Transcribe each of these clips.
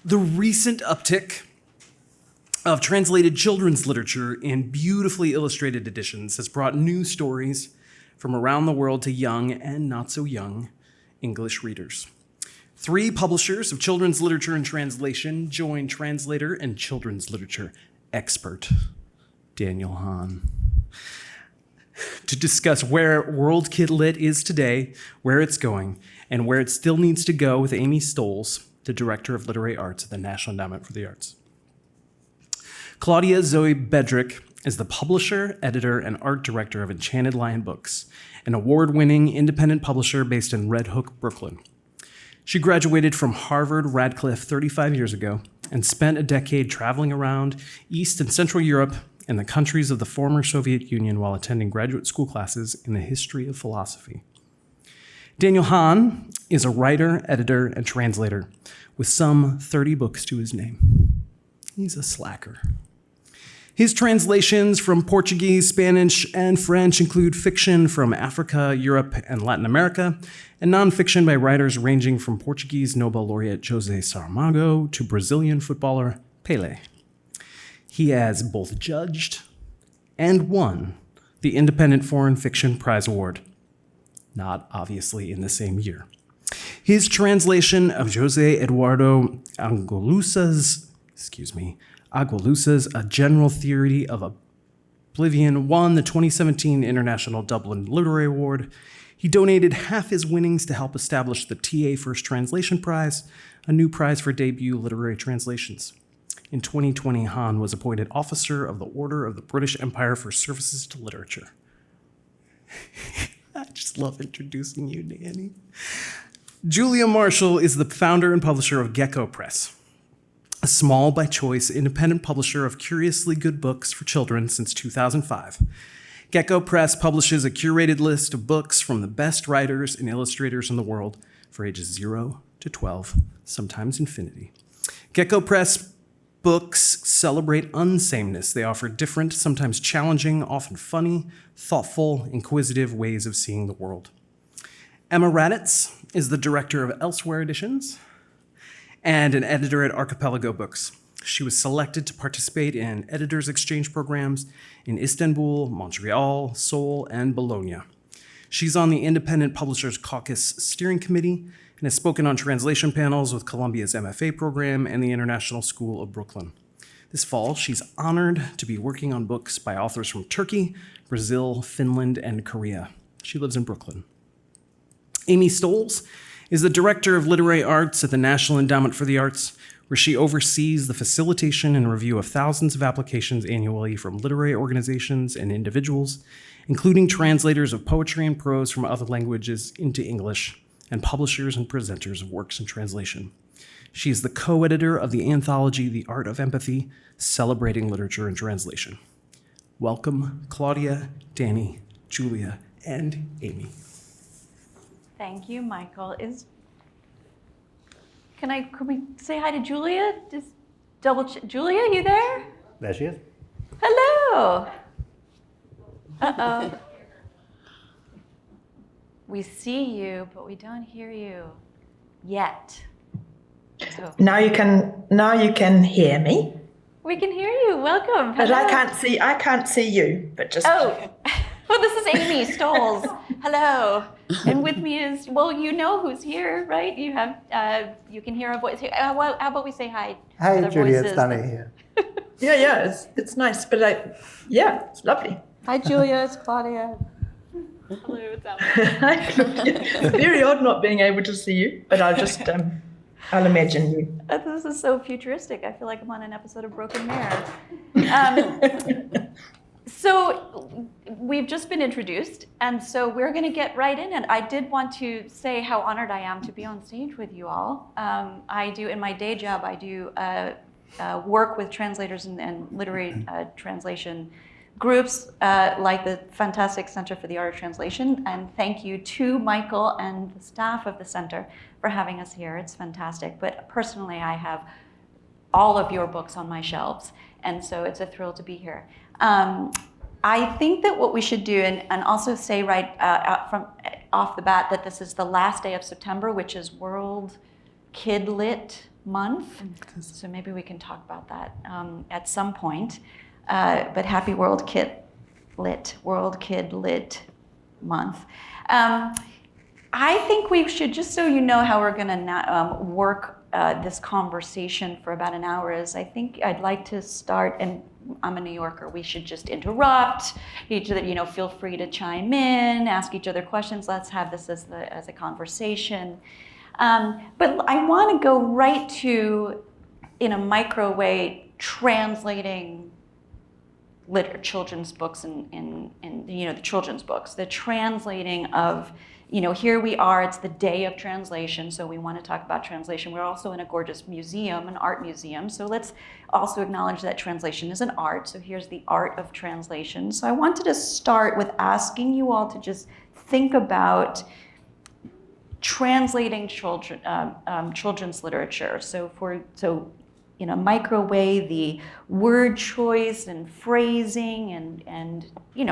The recent uptick of translated children's literature in beautifully illustrated editions has brought new stories from around the world to young and not so young English readers. 3 publishers of children's literature and translation join translator and children's literature expert Daniel Hahn to discuss where World Kid Lit is today, where it's going, and where it still needs to go with Amy Stolls, the Director of Literary Arts at the National Endowment for the Arts. Claudia Zoe Bedrick is the publisher, editor, and art director of Enchanted Lion Books, an award-winning independent publisher based in Red Hook, Brooklyn. She graduated from Harvard Radcliffe 35 years ago and spent a decade traveling around East and Central Europe and the countries of the former Soviet Union while attending graduate school classes in the history of philosophy. Daniel Hahn is a writer, editor, and translator with some 30 books to his name. He's a slacker. His translations from Portuguese, Spanish, and French include fiction from Africa, Europe, and Latin America, and nonfiction by writers ranging from Portuguese Nobel laureate José Saramago to Brazilian footballer Pelé. He has both judged and won the Independent Foreign Fiction Prize Award, not obviously in the same year. His translation of José Eduardo Agualusa's A General Theory of Oblivion won the 2017 International Dublin Literary Award. He donated half his winnings to help establish the TA First Translation Prize, a new prize for debut literary translations. In 2020, Hahn was appointed Officer of the Order of the British Empire for Services to Literature. I just love introducing you, Danny. Julia Marshall is the founder and publisher of Gecko Press, a small by choice independent publisher of curiously good books for children since 2005. Gecko Press publishes a curated list of books from the best writers and illustrators in the world for ages 0 to 12, sometimes infinity. Gecko Press books celebrate unsameness. They offer different, sometimes challenging, often funny, thoughtful, inquisitive ways of seeing the world. Emma Raddatz is the director of Elsewhere Editions and an editor at Archipelago Books. She was selected to participate in editors' exchange programs in Istanbul, Montreal, Seoul, and Bologna. She's on the Independent Publishers Caucus Steering Committee and has spoken on translation panels with Columbia's MFA program and the International School of Brooklyn. This fall, she's honored to be working on books by authors from Turkey, Brazil, Finland, and Korea. She lives in Brooklyn. Amy Stolls is the Director of Literary Arts at the National Endowment for the Arts, where she oversees the facilitation and review of thousands of applications annually from literary organizations and individuals, including translators of poetry and prose from other languages into English, and publishers and presenters of works in translation. She is the co-editor of the anthology The Art of Empathy, Celebrating Literature and Translation. Welcome, Claudia, Danny, Julia, and Amy. Thank you, Michael. Can we say hi to Julia? Just Julia, you there? There she is. Hello. Uh-oh. We see you, but we don't hear you yet. So. Now you can hear me. We can hear you. Welcome. But hello. I can't see you. But just Well, this is Amy Stolls. Hello. And with me is, well, you know who's here, right? You have, you can hear a voice here. How about we say hi? Hi, Julia, it's Danny here. Yeah, it's nice, but it's lovely. Hi, Julia, it's Claudia. Hello, it's Emma. It's very odd not being able to see you, but I'll just, I'll imagine you. This is so futuristic. I feel like I'm on an episode of Broken Mirror. So we've just been introduced, and so we're going to get right in. And I did want to say how honored I am to be on stage with you all. I do, in my day job, I do work with translators and literary translation groups like the fantastic Center for the Art of Translation. And thank you to Michael and the staff of the center for having us here. It's fantastic. But personally, I have all of your books on my shelves, and so it's a thrill to be here. I think that what we should do, and also say right from off the bat that this is the last day of September, which is World Kid Lit Month. So maybe we can talk about that at some point. But happy World Kid Lit Month. I think we should, just so you know how we're going to work this conversation for about an hour, is I think I'd like to start, and I'm a New Yorker, we should just interrupt each other, feel free to chime in, ask each other questions. Let's have this as a conversation. But I want to go right to, in a micro way, translating children's books and the children's books, the translating of, here we are, it's the day of translation, so we want to talk about translation. We're also in a gorgeous museum, an art museum, so let's also acknowledge that translation is an art, so here's the art of translation. So I wanted to start with asking you all to just think about translating children's literature. So in a micro way, the word choice and phrasing and you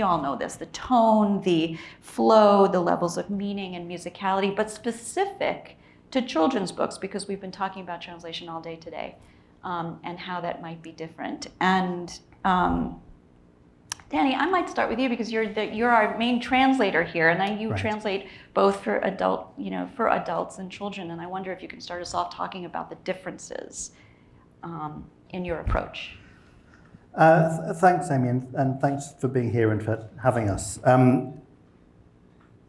all know this, the tone, the flow, the levels of meaning and musicality, but specific to children's books, because we've been talking about translation all day today, and how that might be different. And Danny, I might start with you because you're our main translator here, and you translate both for adults and children. And I wonder if you can start us off talking about the differences in your approach. Thanks, Amy, and thanks for being here and for having us.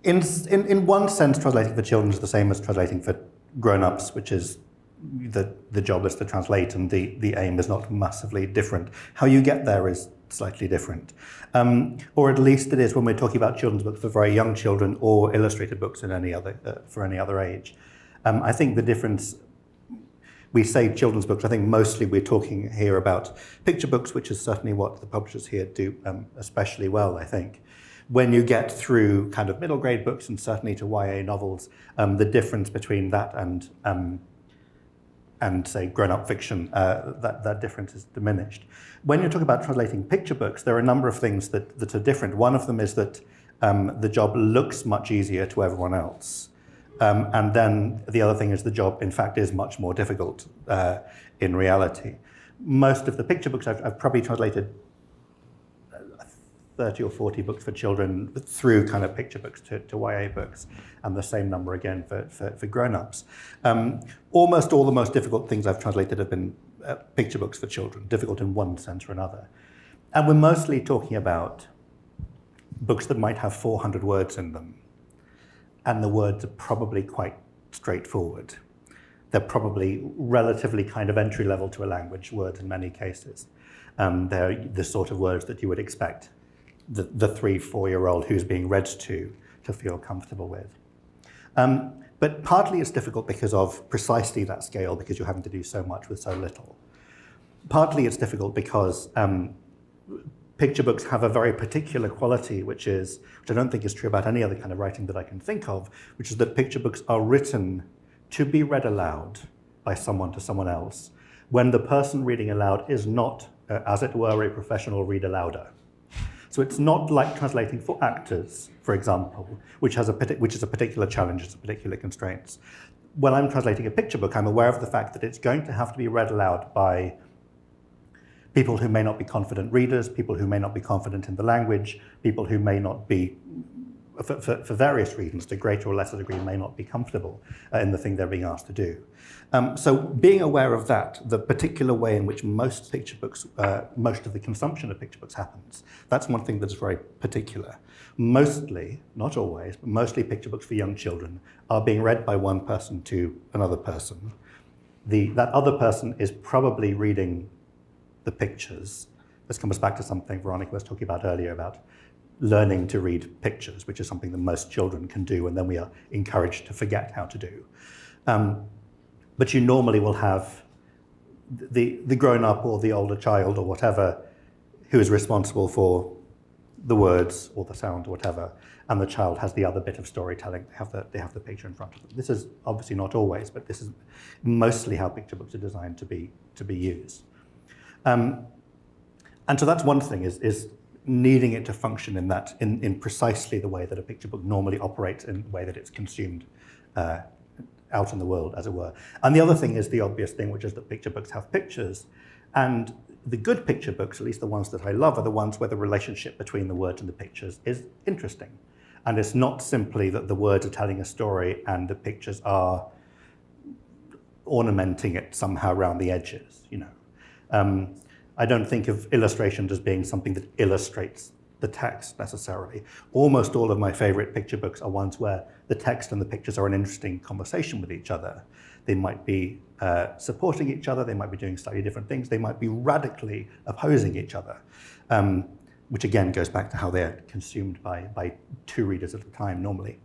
In one sense, translating for children is the same as translating for grown-ups, which is the job is to translate, and the aim is not massively different. How you get there is slightly different. Or at least it is when we're talking about children's books for very young children or illustrated books in for any other age. I think the difference, we say children's books, I think mostly we're talking here about picture books, which is certainly what the publishers here do especially well, I think. When you get through kind of middle grade books and certainly to YA novels, the difference between that and say grown-up fiction, that difference is diminished. When you're talking about translating picture books, there are a number of things that are different. One of them is that the job looks much easier to everyone else. And then the other thing is the job, in fact, is much more difficult in reality. Most of the picture books, I've probably translated 30 or 40 books for children through kind of picture books to YA books, and the same number again for grown-ups. Almost all the most difficult things I've translated have been picture books for children, difficult in one sense or another. And we're mostly talking about books that might have 400 words in them, and the words are probably quite straightforward. They're probably relatively kind of entry-level to a language words in many cases. They're the sort of words that you would expect the 3-4-year-old who's being read to feel comfortable with. But partly it's difficult because of precisely that scale, because you're having to do so much with so little. Partly it's difficult because picture books have a very particular quality, which I don't think is true about any other kind of writing that I can think of, which is that picture books are written to be read aloud by someone to someone else, when the person reading aloud is not, as it were, a professional read-alouder. So it's not like translating for actors, for example, which is a particular challenge, it's a particular constraints. When I'm translating a picture book, I'm aware of the fact that it's going to have to be read aloud by people who may not be confident readers, people who may not be confident in the language, people who may not be, for various reasons, to greater or lesser degree, may not be comfortable in the thing they're being asked to do. So being aware of that, the particular way in which most picture books, most of the consumption of picture books happens, that's one thing that's very particular. Mostly, not always, but mostly picture books for young children are being read by one person to another person. That other person is probably reading the pictures. This comes back to something Veronica was talking about earlier about learning to read pictures, which is something that most children can do, and then we are encouraged to forget how to do. But you normally will have the grown-up or the older child or whatever who is responsible for the words or the sound or whatever, and the child has the other bit of storytelling. They have the picture in front of them. This is obviously not always, but this is mostly how picture books are designed to be used. And so that's one thing, is needing it to function in precisely the way that a picture book normally operates, in the way that it's consumed out in the world, as it were. And the other thing is the obvious thing, which is that picture books have pictures. And the good picture books, at least the ones that I love, are the ones where the relationship between the words and the pictures is interesting. And it's not simply that the words are telling a story and the pictures are ornamenting it somehow around the edges, you know. I don't think of illustrations as being something that illustrates the text necessarily. Almost all of my favorite picture books are ones where the text and the pictures are an interesting conversation with each other. They might be supporting each other, they might be doing slightly different things, they might be radically opposing each other, which again goes back to how they're consumed by two readers at a time normally.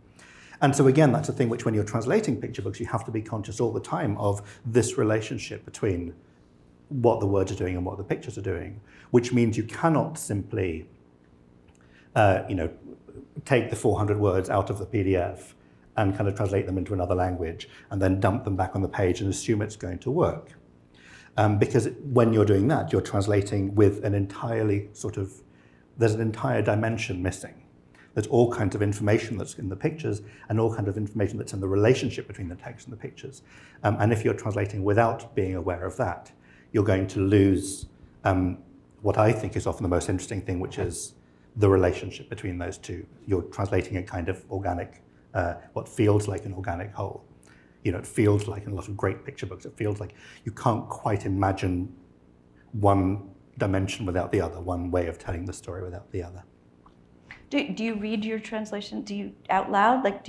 And so again, that's a thing which when you're translating picture books, you have to be conscious all the time of this relationship between what the words are doing and what the pictures are doing, which means you cannot simply take the 400 words out of the PDF and kind of translate them into another language and then dump them back on the page and assume it's going to work. Because when you're doing that, you're translating with an entirely there's an entire dimension missing. There's all kinds of information that's in the pictures and all kinds of information that's in the relationship between the text and the pictures. And if you're translating without being aware of that, you're going to lose what I think is often the most interesting thing, which is the relationship between those two. You're translating a kind of organic, what feels like an organic whole. You know, it feels like in a lot of great picture books, it feels like you can't quite imagine one dimension without the other, one way of telling the story without the other. Do you read your translation? Do you out loud? Like,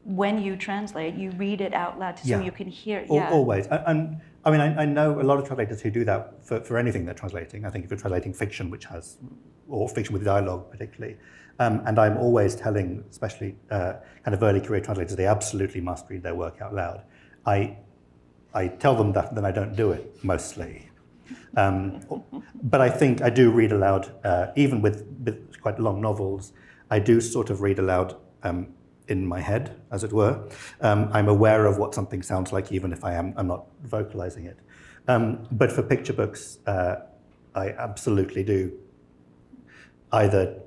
when you translate, you read it out loud so you can hear it? Yeah. Always. And I mean, I know a lot of translators who do that for anything they're translating. I think if you're translating fiction, or fiction with dialogue particularly, and I'm always telling, especially kind of early career translators, they absolutely must read their work out loud. I tell them that, then I don't do it mostly. But I think I do read aloud, even with quite long novels, I do sort of read aloud in my head, as it were. I'm aware of what something sounds like, even if I'm not vocalizing it. But for picture books, I absolutely do either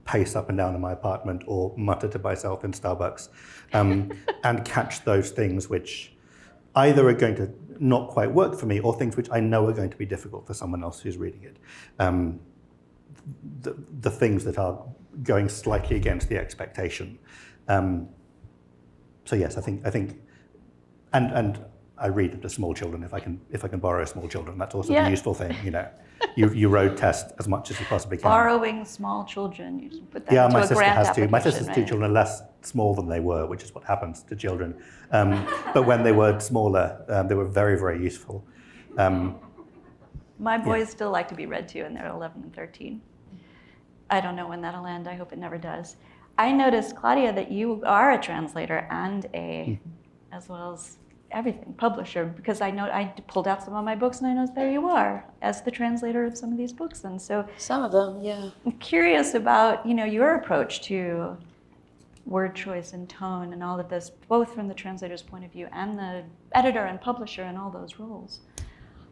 pace up and down in my apartment or mutter to myself in Starbucks and catch those things which either are going to not quite work for me or things which I know are going to be difficult for someone else who's reading it. The things that are going slightly against the expectation. So yes, I think, and I read to small children if I can borrow small children. That's also a useful thing, you know. You road test as much as you possibly can. Borrowing small children, you put that into my a sister grant has two. My sister's application, two children are less small than they were, which is what happens to children. But when they were smaller, they were very, very useful. My boys still like to be read to, and they're 11 and 13. I don't know when that'll end. I hope it never does. I noticed, Claudia, that you are a translator and as well as everything, publisher, because I know I pulled out some of my books and I noticed there you are as the translator of some of these books. And so some of them, yeah. I'm curious about, your approach to word choice and tone and all of this, both from the translator's point of view and the editor and publisher and all those roles.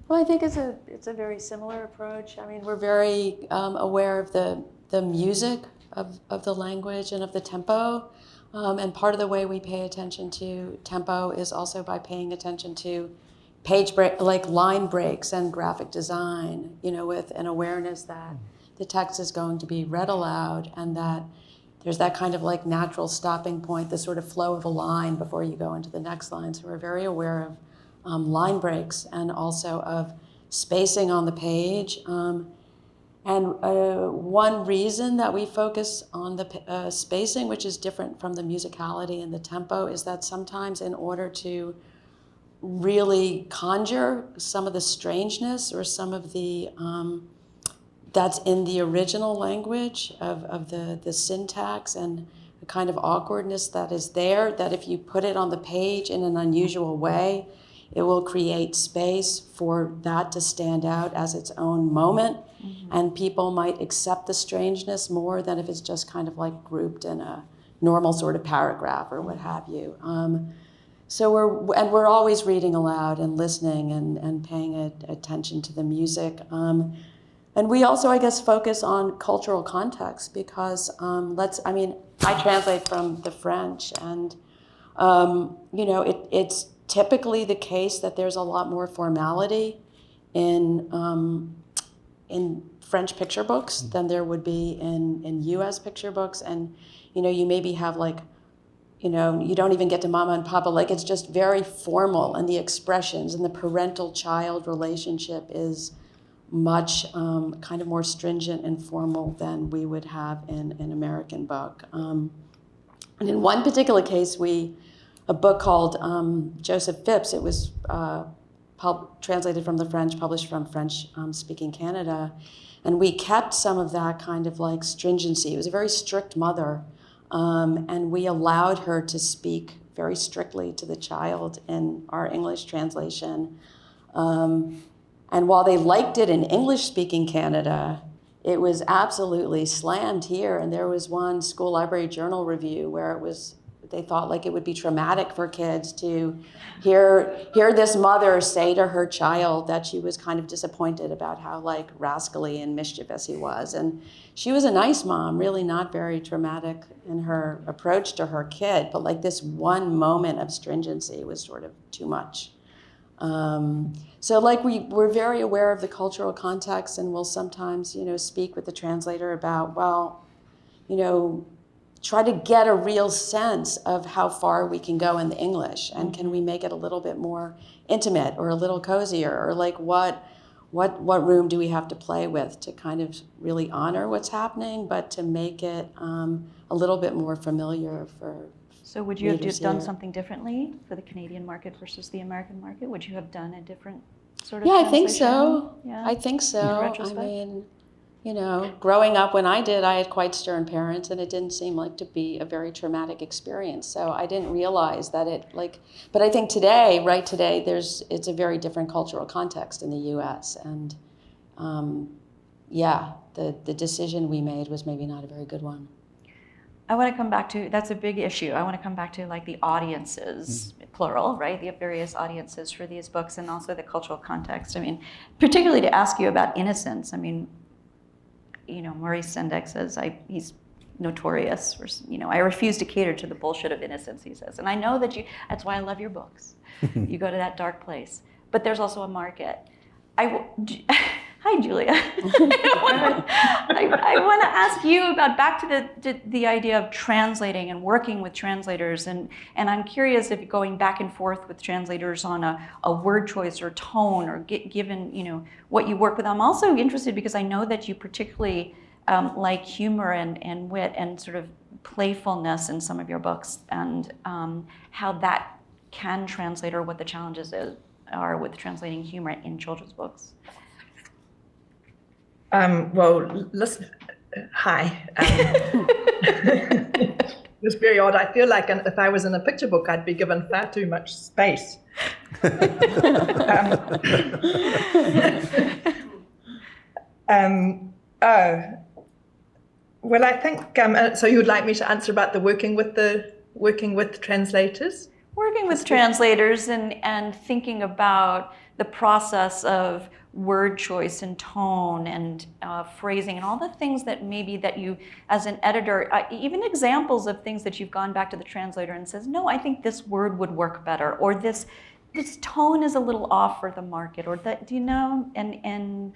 Well, I think it's a very similar approach. I mean, we're very aware of the music of the language and of the tempo. And part of the way we pay attention to tempo is also by paying attention to line breaks and graphic design, with an awareness that the text is going to be read aloud and that there's that kind of natural stopping point, the sort of flow of a line before you go into the next line. So we're very aware of line breaks and also of spacing on the page. And one reason that we focus on the spacing, which is different from the musicality and the tempo, is that sometimes in order to really conjure some of the strangeness or some of the that's in the original language of the syntax and the kind of awkwardness that is there, that if you put it on the page in an unusual way, it will create space for that to stand out as its own moment. Mm-hmm. And people might accept the strangeness more than if it's just kind of grouped in a normal sort of paragraph or what have you. So we're always reading aloud and listening and paying attention to the music. And we also, I guess, focus on cultural context because I translate from the French, and It's typically the case that there's a lot more formality in French picture books than there would be in U.S. picture books, and you maybe have you don't even get to mama and papa, it's just very formal, and the expressions and the parental-child relationship is much kind of more stringent and formal than we would have in an American book. And in one particular case, a book called Joseph Phipps, it was translated from the French, published from French-speaking Canada, and we kept some of that kind of stringency. It was a very strict mother, and we allowed her to speak very strictly to the child in our English translation. And while they liked it in English-speaking Canada, it was absolutely slammed here. And there was one school library journal review where they thought it would be traumatic for kids to hear this mother say to her child that she was kind of disappointed about how rascally and mischievous he was. And she was a nice mom, really not very dramatic in her approach to her kid, but this one moment of stringency was sort of too much. So we're very aware of the cultural context, and we'll sometimes, speak with the translator about, try to get a real sense of how far we can go in the English, and can we make it a little bit more intimate or a little cozier, or what room do we have to play with to kind of really honor what's happening, but to make it a little bit more familiar for. So would you have done something differently for the Canadian market versus the American market? Would you have done a different sort of I think so. Yeah. I think so. In retrospect? I mean, growing up when I did, I had quite stern parents, and it didn't seem to be a very traumatic experience. So I didn't realize that but I think today, it's a very different cultural context in the U.S. And the decision we made was maybe not a very good one. I want to come back to, that's a big issue. I want to come back to the audiences, plural, right? The various audiences for these books, and also the cultural context. I mean, particularly to ask you about innocence. I mean, Maurice Sendak says he's notorious for, I refuse to cater to the bullshit of innocence, he says. And I know that's why I love your books. You go to that dark place. But there's also a market. Hi, Julia. I want to ask you about back to the idea of translating and working with translators, and I'm curious if going back and forth with translators on a word choice or tone, or given what you work with. I'm also interested because I know that you particularly like humor and wit and sort of playfulness in some of your books, and how that can translate, or what the challenges are with translating humor in children's books. Listen, hi. It's very odd. I feel like if I was in a picture book, I'd be given far too much space. Well, I think, so you would like me to answer about the working with translators? Working with translators and thinking about the process of word choice and tone and phrasing and all the things that maybe that you, as an editor, even examples of things that you've gone back to the translator and says, no, I think this word would work better, or this tone is a little off for the market, or that, and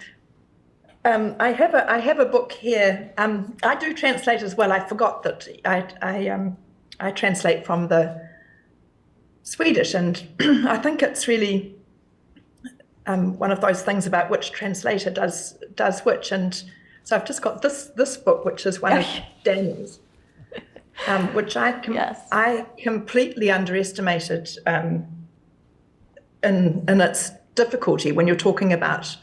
I have a book here. I do translate as well. I forgot that I translate from the Swedish, and I think it's really one of those things about which translator does which. And so I've just got this book, which is one of Daniel's, which I completely underestimated in its difficulty when you're talking about.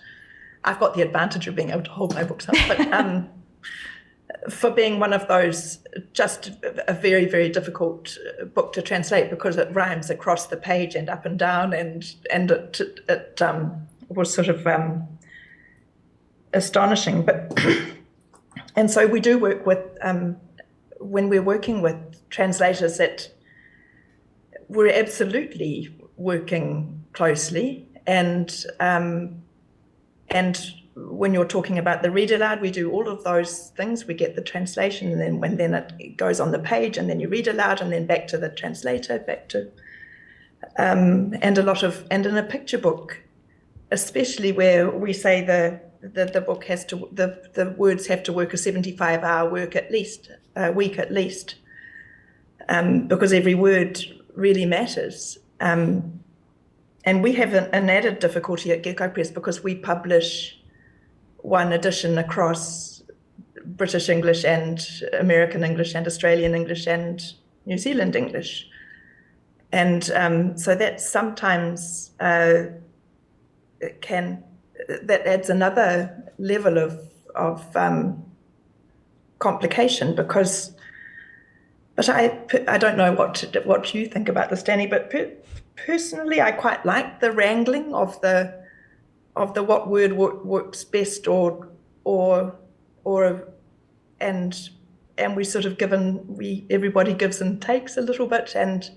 I've got the advantage of being able to hold my books up, but for being one of those, just a very, very difficult book to translate because it rhymes across the page and up and down, and it was sort of astonishing. But and so we do work with when we're working with translators, that we're absolutely working closely and when you're talking about the read aloud, we do all of those things. We get the translation, and then it goes on the page, and then you read aloud, and then back to the translator, and in a picture book, especially where we say the book has to, the words have to work a 75-hour week at least, because every word really matters. And we have an added difficulty at Gecko Press because we publish one edition across British English and American English and Australian English and New Zealand English. And so that sometimes that adds another level of complication because, but I don't know what you think about this, Danny, but personally, I quite like the wrangling of the what word works best and we sort of everybody gives and takes a little bit, and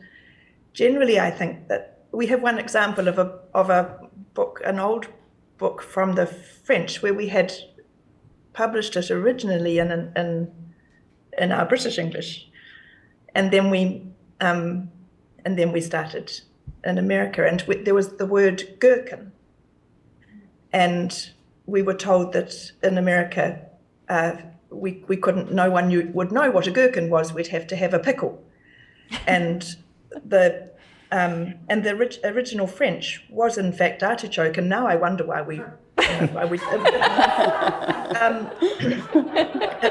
generally I think that we have one example of a book, an old book from the French, where we had published it originally in our British English, and then we started in America, and there was the word gherkin, and we were told that in America we couldn't. No one would know what a gherkin was. We'd have to have a pickle, and the original French was in fact artichoke, and now I wonder why we. It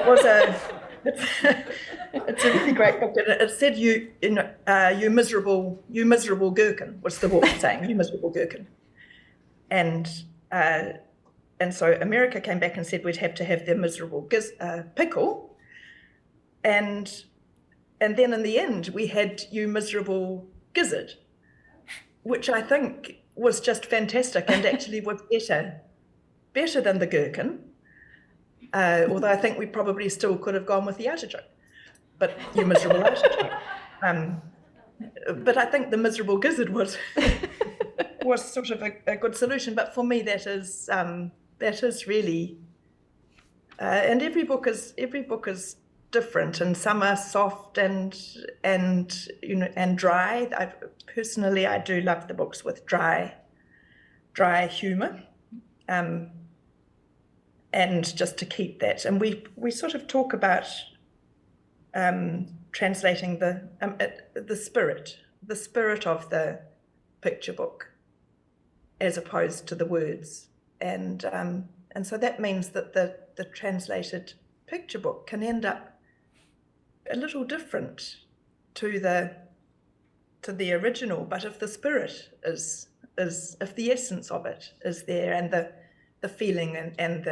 was it's a really great book. It said you miserable gherkin was the book saying, you miserable gherkin, and so America came back and said we'd have to have the miserable pickle, and then in the end we had you miserable gizzard, which I think was just fantastic and actually was better than the gherkin. Although I think we probably still could have gone with the artichoke, but you miserable artichoke. But I think the miserable gizzard was sort of a good solution. But for me, that is really, and every book is different, and some are soft and dry. Personally, I do love the books with dry humour. And just to keep that, and we sort of talk about translating the spirit of the picture book as opposed to the words, and so that means that the translated picture book can end up a little different to the original, but if the spirit is if the essence of it is there, and the feeling and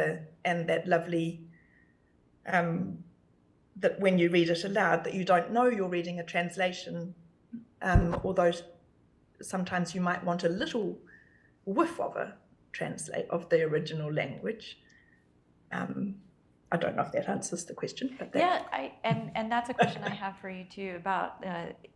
that lovely that when you read it aloud that you don't know you're reading a translation, although sometimes you might want a little whiff of the original language. I don't know if that answers the question, but and that's a question I have for you too about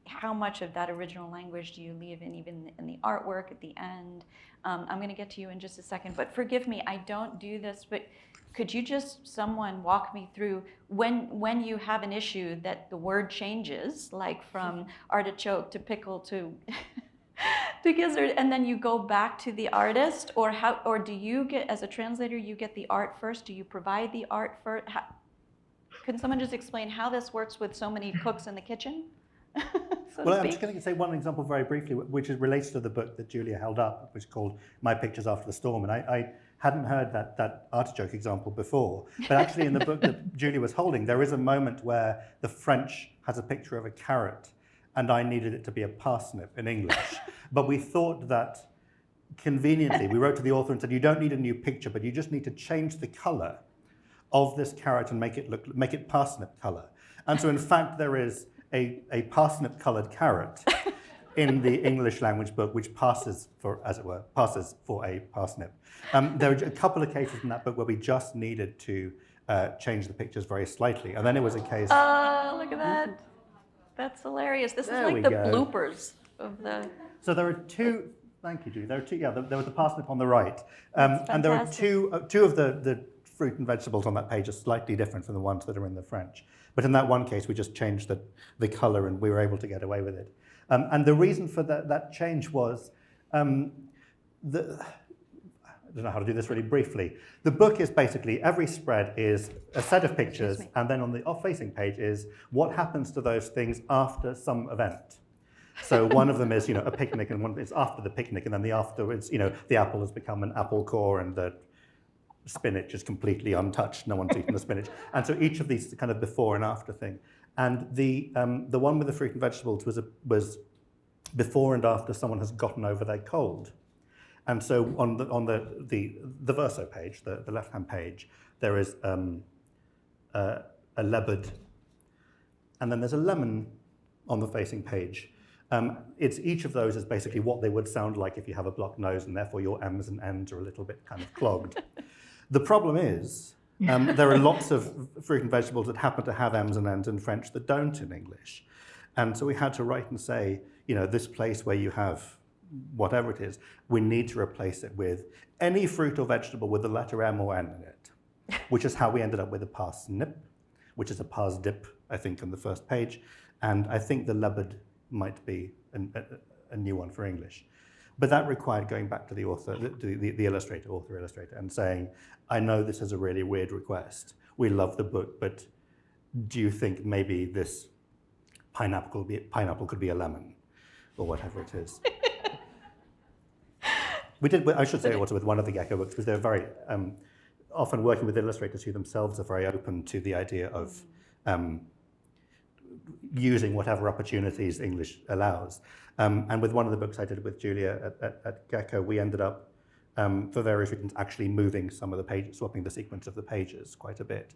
how much of that original language do you leave in, even in the artwork at the end. I'm going to get to you in just a second, but forgive me, I don't do this, but could you someone walk me through when you have an issue that the word changes, like from artichoke to pickle to to gizzard, and then you go back to the artist, or do you get, as a translator, you get the art first? Do you provide the art first? Can someone just explain how this works with so many cooks in the kitchen? Well, I'm just going to say one example very briefly, which is related to the book that Julia held up, which is called My Pictures After the Storm. And I hadn't heard that artichoke example before. But actually in the book that Julia was holding, there is a moment where the French has a picture of a carrot, and I needed it to be a parsnip in English. But we thought that conveniently, we wrote to the author and said, you don't need a new picture, but you just need to change the color of this carrot and make it parsnip color. And so in fact, there is a parsnip-colored carrot in the English language book, which passes for, as it were, passes for a parsnip. There are a couple of cases in that book where we just needed to change the pictures very slightly. And then it was a case... Oh, look at that. That's hilarious. This is like the bloopers of the... So there are two Thank you, Julie. There were two. Yeah, there was the parsnip on the right, and there are two of the fruit and vegetables on that page are slightly different from the ones that are in the French. But in that one case, we just changed the color, and we were able to get away with it. And the reason for that change was I don't know how to do this really briefly. The book is basically, every spread is a set of pictures, and then on the off-facing page is what happens to those things after some event. So one of them is, a picnic, and one is after the picnic, and then the afterwards, the apple has become an apple core, and the spinach is completely untouched. No one's eaten the spinach. And so each of these is kind of before and after thing. And the one with the fruit and vegetables was before and after someone has gotten over their cold. And so on the verso page, the left-hand page, there is a leopard, and then there's a lemon on the facing page. It's each of those is basically what they would sound like if you have a blocked nose, and therefore your M's and N's are a little bit kind of clogged. The problem is there are lots of fruit and vegetables that happen to have M's and N's in French that don't in English. And so we had to write and say, this place where you have whatever it is, we need to replace it with any fruit or vegetable with the letter M or N in it, which is how we ended up with a parsnip, which is a parsdip, I think, on the first page. And I think the leopard might be a new one for English. But that required going back to the author, the illustrator, and saying, I know this is a really weird request. We love the book, but do you think maybe this pineapple could be a lemon, or whatever it is? We did, I should say also with one of the Gecko books, because they're very, often working with illustrators who themselves are very open to the idea of using whatever opportunities English allows. And with one of the books I did with Julia at Gecko, we ended up, for various reasons, actually moving some of the pages, swapping the sequence of the pages quite a bit.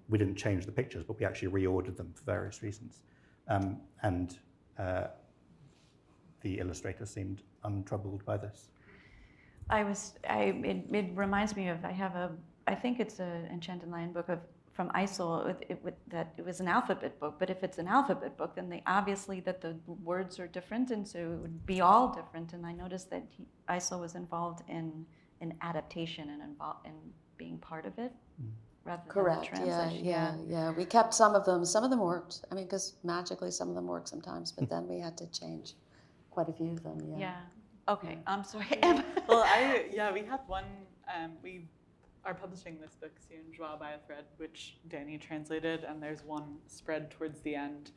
We didn't change the pictures, but we actually reordered them for various reasons. And the illustrator seemed untroubled by this. It reminds me of, I think it's an Enchanted Lion book from Eisel, that it was an alphabet book, but if it's an alphabet book, then obviously that the words are different, and so it would be all different. And I noticed that Eisel was involved in adaptation and involved in being part of it, rather than the translation. Yeah. We kept some of them. Some of them worked. I mean, because magically some of them work sometimes, but then we had to change quite a few of them. Yeah. Okay, I'm sorry. Well, we have one, we are publishing this book soon, Joie by a Thread, which Danny translated, and there's one spread towards the end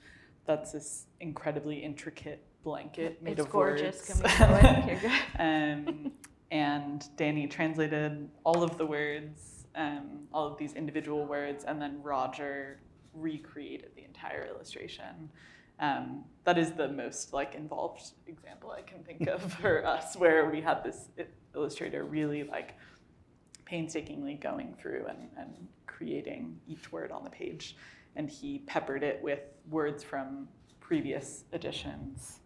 that's this incredibly intricate blanket made of words. It's gorgeous. Can we show it? Here, and Danny translated all of the words, all of these individual words, and then Roger recreated the entire illustration. That is the most involved example I can think of for us, where we had this illustrator really painstakingly going through and creating each word on the page, and he peppered it with words from previous editions,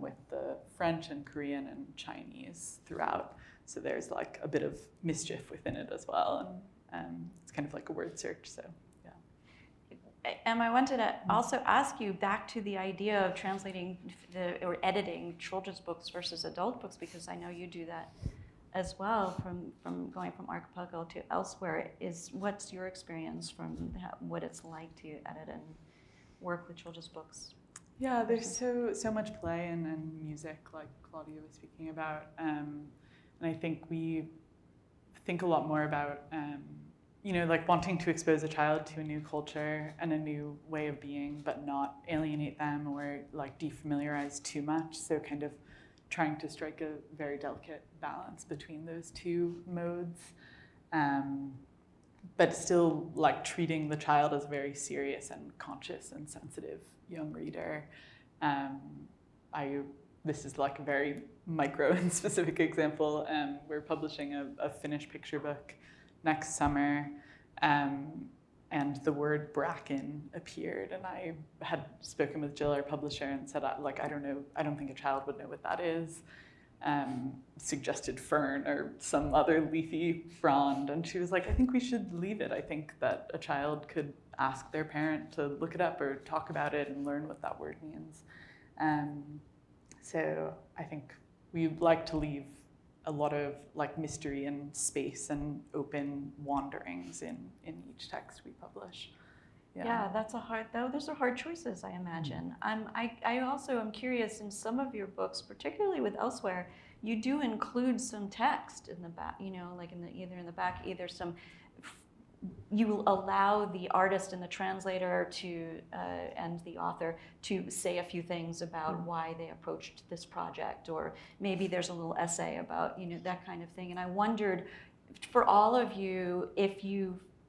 with the French and Korean and Chinese throughout. So there's a bit of mischief within it as well, and it's kind of like a word search. So. And I wanted to also ask you back to the idea of translating or editing children's books versus adult books, because I know you do that as well, from going from Archipelago to elsewhere. What's your experience from what it's like to edit and work with children's books? Yeah, there's so much play and music, like Claudia was speaking about, and I think we think a lot more about wanting to expose a child to a new culture and a new way of being, but not alienate them or defamiliarize too much. So kind of trying to strike a very delicate balance between those two modes, but still treating the child as a very serious and conscious and sensitive young reader. This is a very micro and specific example. We're publishing a finished picture book next summer, and the word bracken appeared, and I had spoken with Jill, our publisher, and said, I don't know, I don't think a child would know what that is. Suggested fern or some other leafy frond, and she was like, I think we should leave it. I think that a child could ask their parent to look it up or talk about it and learn what that word means. So I think we like to leave a lot of like mystery and space and open wanderings in each text we publish. Yeah, those are hard choices, I imagine. I also am curious, in some of your books, particularly with Elsewhere, you do include some text in the back, like either in the back, you allow the artist and the translator and the author to say a few things about why they approached this project, or maybe there's a little essay about, that kind of thing. And I wondered, for all of you,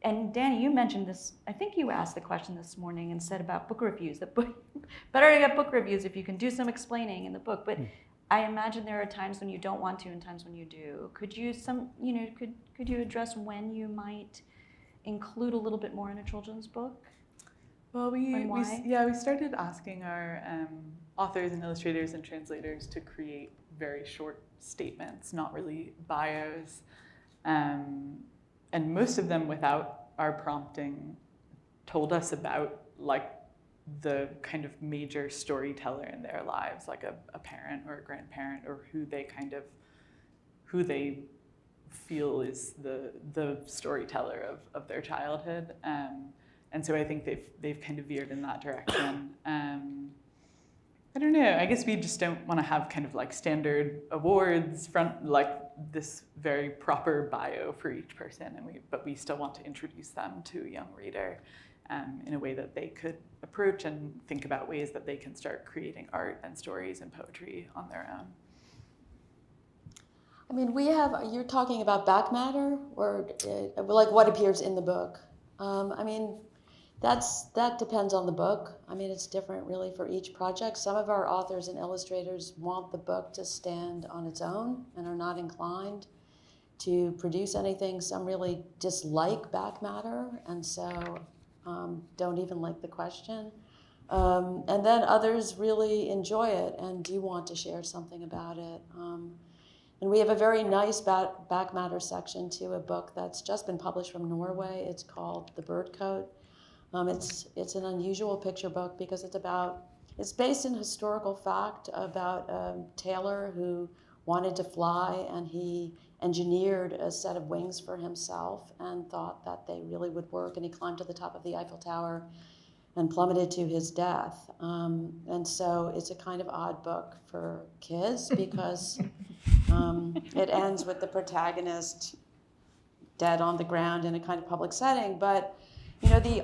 and Danny, you mentioned this, I think you asked the question this morning and said about book reviews, better to get book reviews if you can do some explaining in the book, but I imagine there are times when you don't want to and times when you do. Could you address when you might include a little bit more in a children's book? Well, we started asking our authors and illustrators and translators to create very short statements, not really bios. And most of them, without our prompting, told us about like the kind of major storyteller in their lives, like a parent or a grandparent, or who they feel is the storyteller of their childhood. And so I think they've kind of veered in that direction. I don't know, I guess we just don't want to have kind of like standard awards like this very proper bio for each person, but we still want to introduce them to a young reader in a way that they could approach and think about ways that they can start creating art and stories and poetry on their own. I mean, you're talking about back matter, or like what appears in the book. I mean, that depends on the book. I mean, it's different really for each project. Some of our authors and illustrators want the book to stand on its own and are not inclined to produce anything. Some really dislike back matter, and so don't even like the question. And then others really enjoy it and do want to share something about it. And we have a very nice back matter section to a book that's just been published from Norway. It's called The Bird Coat. It's an unusual picture book because it's based in historical fact about a tailor who wanted to fly, and he engineered a set of wings for himself and thought that they really would work, and he climbed to the top of the Eiffel Tower and plummeted to his death. And so it's a kind of odd book for kids because it ends with the protagonist dead on the ground in a kind of public setting. But the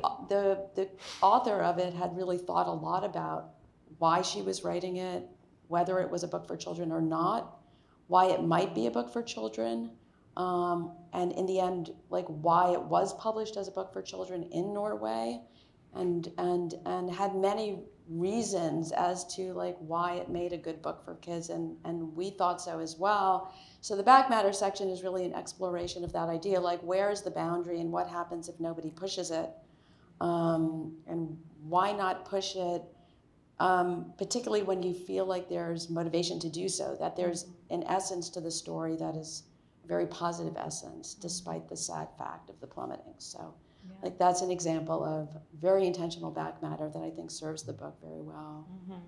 author of it had really thought a lot about why she was writing it, whether it was a book for children or not, why it might be a book for children, and in the end, like why it was published as a book for children in Norway, and had many reasons as to like why it made a good book for kids, and we thought so as well. So the back matter section is really an exploration of that idea, like where is the boundary and what happens if nobody pushes it, and why not push it, particularly when you feel like there's motivation to do so, that there's an essence to the story that is a very positive essence, despite the sad fact of the plummeting. So like that's an example of very intentional back matter that I think serves the book very well. Mm-hmm.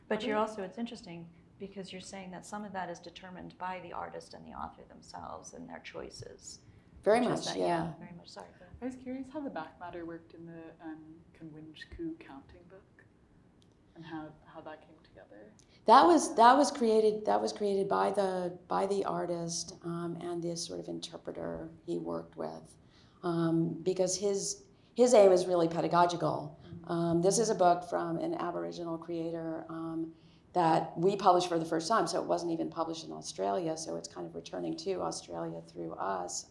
But it's interesting because you're saying that some of that is determined by the artist and the author themselves and their choices. Very much, yeah. Very much, sorry. I was curious how the back matter worked in the Kunwinchku counting book and how that came together. That was created by the artist and this sort of interpreter he worked with, because his aim is really pedagogical. This is a book from an Aboriginal creator that we published for the first time, so it wasn't even published in Australia, so it's kind of returning to Australia through us.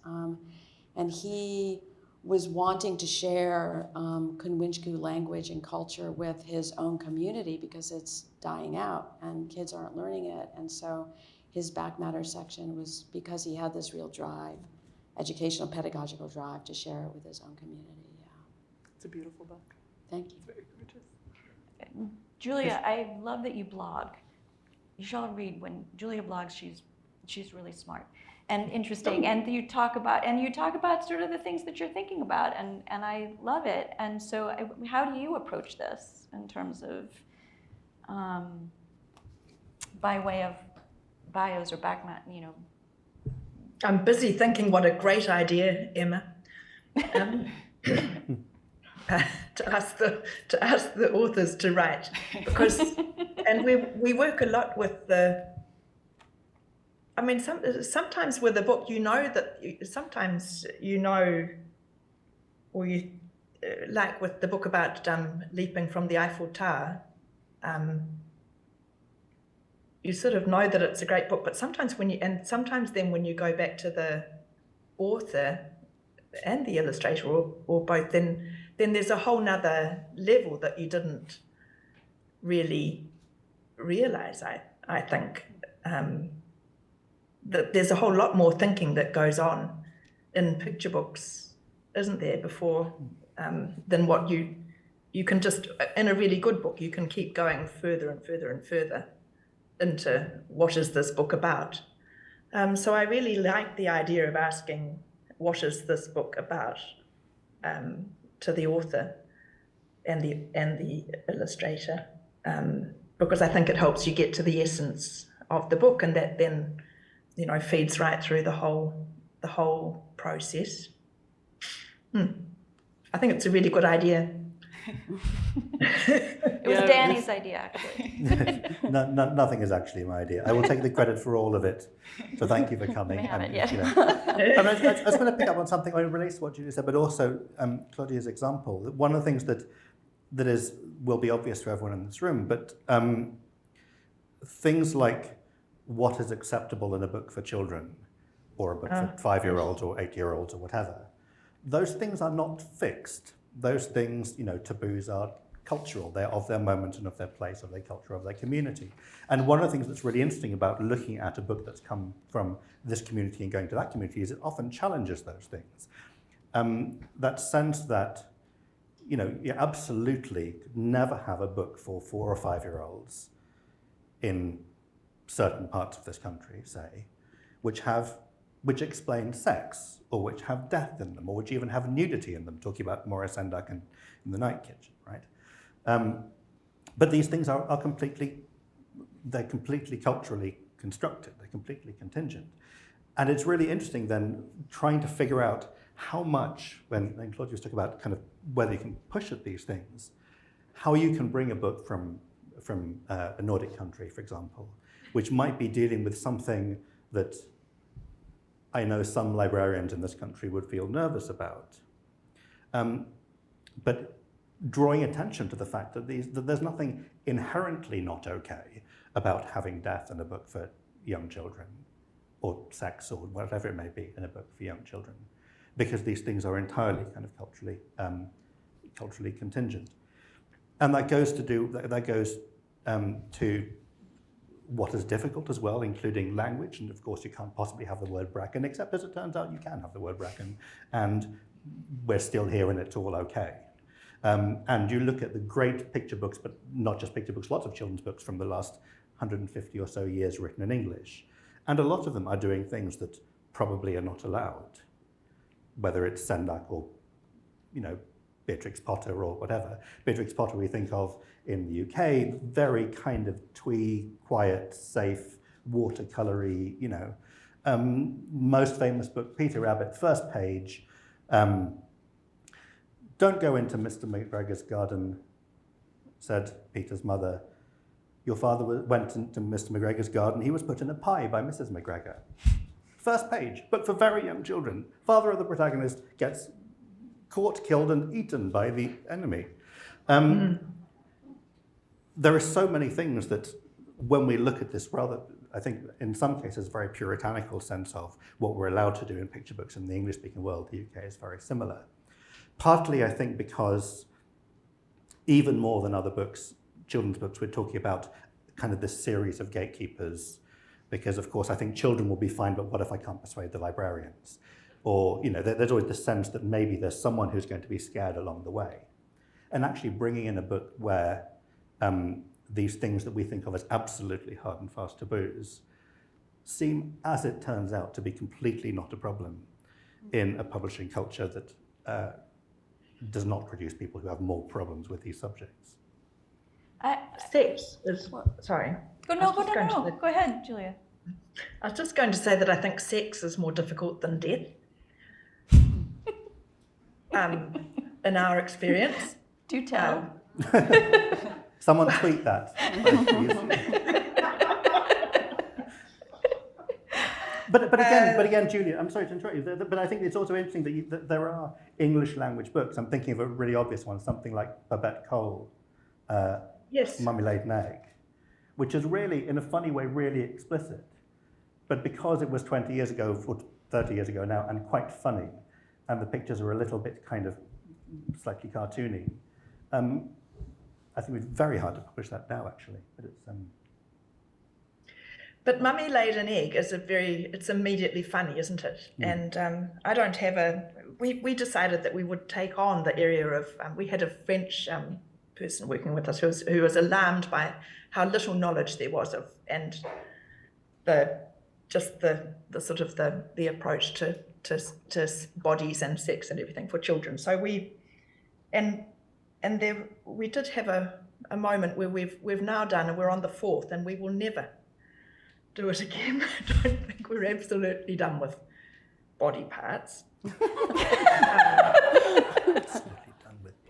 And he was wanting to share Kunwinchku language and culture with his own community because it's dying out and kids aren't learning it. And so his back matter section was because he had this real drive, educational, pedagogical drive to share it with his own community. Yeah. It's a beautiful book. Thank you. It's very gorgeous. Julia, I love that you blog. You should all read when Julia blogs. She's really smart and interesting, and you talk about sort of the things that you're thinking about, and I love it. And so, how do you approach this in terms of by way of bios or I'm busy thinking what a great idea, Emma. To ask the authors to write, because and we work a lot with the. I mean, sometimes with a book, or you like with the book about leaping from the Eiffel Tower. You sort of know that it's a great book, but sometimes when you go back to the author and the illustrator or both, then there's a whole nother level that you didn't really realize, I think. That there's a whole lot more thinking that goes on in picture books, isn't there, before than what you can just, in a really good book, you can keep going further and further and further into what is this book about. So I really like the idea of asking, what is this book about, to the author and the illustrator, because I think it helps you get to the essence of the book, and that then, feeds right through the whole process. I think it's a really good idea. It was Danny's idea, actually. Nothing is actually my idea. I will take the credit for all of it. So thank you for coming. We haven't yet. I just want to pick up on something. It relates to what Julia said, but also Claudia's example. One of the things that will be obvious to everyone in this room, but things like what is acceptable in a book for children, or a book for 5-year-olds or 8-year-olds or whatever, those things are not fixed. Those things, taboos are cultural. They're of their moment and of their place, of their culture, of their community. And one of the things that's really interesting about looking at a book that's come from this community and going to that community is it often challenges those things. That sense that, you absolutely never have a book for 4 or 5-year-olds in certain parts of this country, say, which explain sex, or which have death in them, or which even have nudity in them, talking about Maurice Sendak in The Night Kitchen, right? But these things are completely culturally constructed, they're completely contingent. And it's really interesting then trying to figure out how much, when Claudia was talking about kind of whether you can push at these things, how you can bring a book from a Nordic country, for example, which might be dealing with something that I know some librarians in this country would feel nervous about. But drawing attention to the fact that there's nothing inherently not okay about having death in a book for young children, or sex, or whatever it may be in a book for young children, because these things are entirely kind of culturally contingent. And that goes to what is difficult as well, including language, and of course you can't possibly have the word bracken, except as it turns out you can have the word bracken, and we're still here and it's all okay. And you look at the great picture books, but not just picture books, lots of children's books from the last 150 or so years written in English, and a lot of them are doing things that probably are not allowed, whether it's Sendak or, Beatrix Potter or whatever. Beatrix Potter we think of in the UK, very kind of twee, quiet, safe, watercolory, most famous book, Peter Rabbit, first page. Don't go into Mr. McGregor's garden, said Peter's mother. Your father went into Mr. McGregor's garden. He was put in a pie by Mrs. McGregor. First page, but for very young children. Father of the protagonist gets caught, killed, and eaten by the enemy. There are so many things that when we look at this rather, I think in some cases, very puritanical sense of what we're allowed to do in picture books in the English-speaking world, the UK is very similar. Partly, I think, because even more than other books, children's books, we're talking about kind of this series of gatekeepers, because of course I think children will be fine, but what if I can't persuade the librarians? Or, there's always the sense that maybe there's someone who's going to be scared along the way. And actually bringing in a book where these things that we think of as absolutely hard and fast taboos seem, as it turns out, to be completely not a problem in a publishing culture that does not produce people who have more problems with these subjects. Sex is, sorry. Go ahead, Julia. I was just going to say that I think sex is more difficult than death. In our experience. Do tell. Someone tweet that. But again, Julia, I'm sorry to interrupt you, but I think it's also interesting that there are English language books. I'm thinking of a really obvious one, something like Babette Cole, Yes. Mummy Laid an Egg, which is really, in a funny way, really explicit. But because it was 20 years ago, or 30 years ago now, and quite funny, and the pictures are a little bit kind of slightly cartoony, I think it's very hard to publish that now, actually. But it's But Mummy Laid an Egg is it's immediately funny, isn't it? And I don't have we decided that we would take on the area of, we had a French person working with us who was alarmed by how little knowledge there was of, and the sort of the approach to bodies and sex and everything for children. So we did have a moment where we've now done, and we're on the 4th, and we will never do it again. I don't think we're absolutely done with body parts.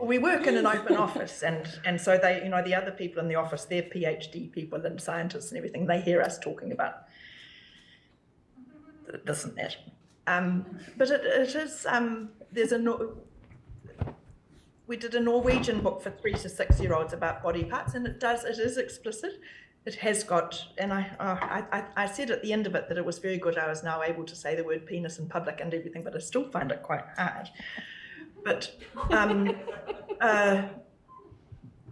We work in an open office, and so they, the other people in the office, they're PhD people and scientists and everything. They hear us talking about this and that. But it is we did a Norwegian book for 3 to 6 year olds about body parts, and it is explicit. It has got, and I said at the end of it that it was very good I was now able to say the word penis in public and everything, but I still find it quite hard. But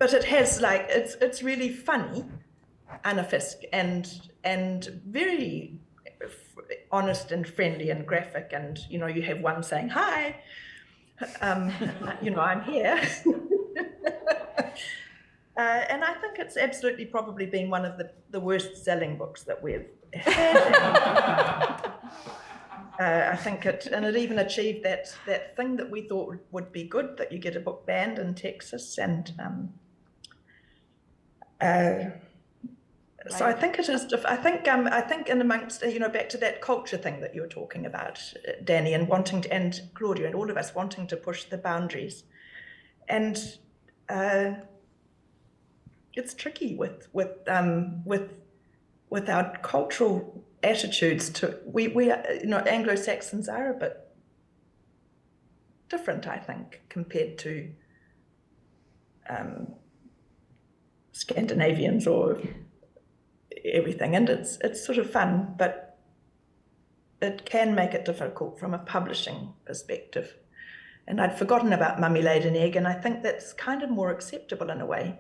it has, like, it's really funny, and very honest and friendly and graphic, and you have one saying hi, I'm here. And I think it's absolutely probably been one of the worst selling books that we've had. I think it even achieved that thing that we thought would be good, that you get a book banned in Texas, and so I think it is. I think in amongst, back to that culture thing that you were talking about, Danny, and wanting to, and Claudia, and all of us wanting to push the boundaries, and it's tricky with our cultural attitudes to we Anglo-Saxons are a bit different, I think, compared to Scandinavians or everything, and it's sort of fun, but it can make it difficult from a publishing perspective. And I'd forgotten about Mummy Laid an Egg, and I think that's kind of more acceptable in a way,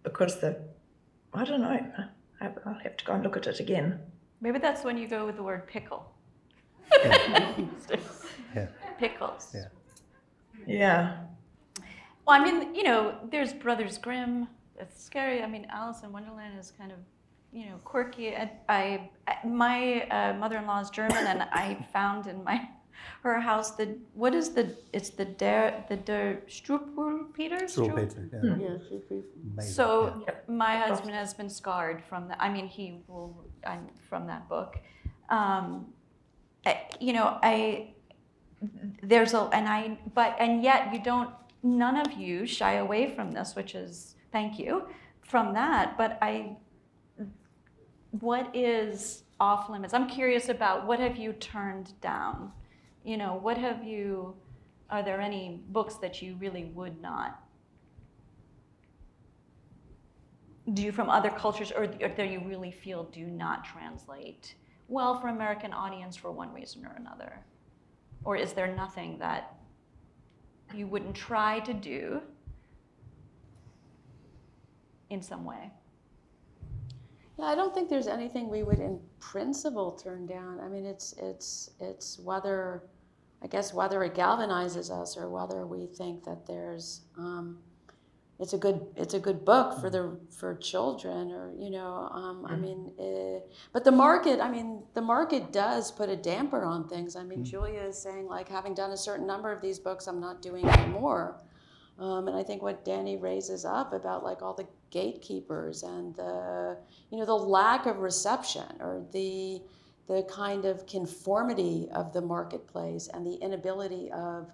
because I don't know, I'll have to go and look at it again. Maybe that's when you go with the word pickle. Yeah. Pickles. Yeah. Yeah. Well, I mean, there's Brothers Grimm. It's scary. I mean, Alice in Wonderland is kind of, quirky. My mother-in-law is German, and I found in her house der Struwwelpeter. Struwwelpeter, yeah. Amazing, So my husband has been scarred from that. I mean, from that book. Yet you don't. None of you shy away from this, which is, thank you, from that. But what is off limits? I'm curious about, what have you turned down? Are there any books that you really would not do from other cultures, or that you really feel do not translate well for American audience for one reason or another? Or is there nothing that you wouldn't try to do in some way? Yeah, I don't think there's anything we would in principle turn down. I mean, it's whether it galvanizes us, or whether we think that there's it's a good book for children, or I mean, but the market does put a damper on things. I mean, Julia is saying, like, having done a certain number of these books, I'm not doing any more. And I think what Danny raises up about like all the gatekeepers and the, the lack of reception or the kind of conformity of the marketplace and the inability of,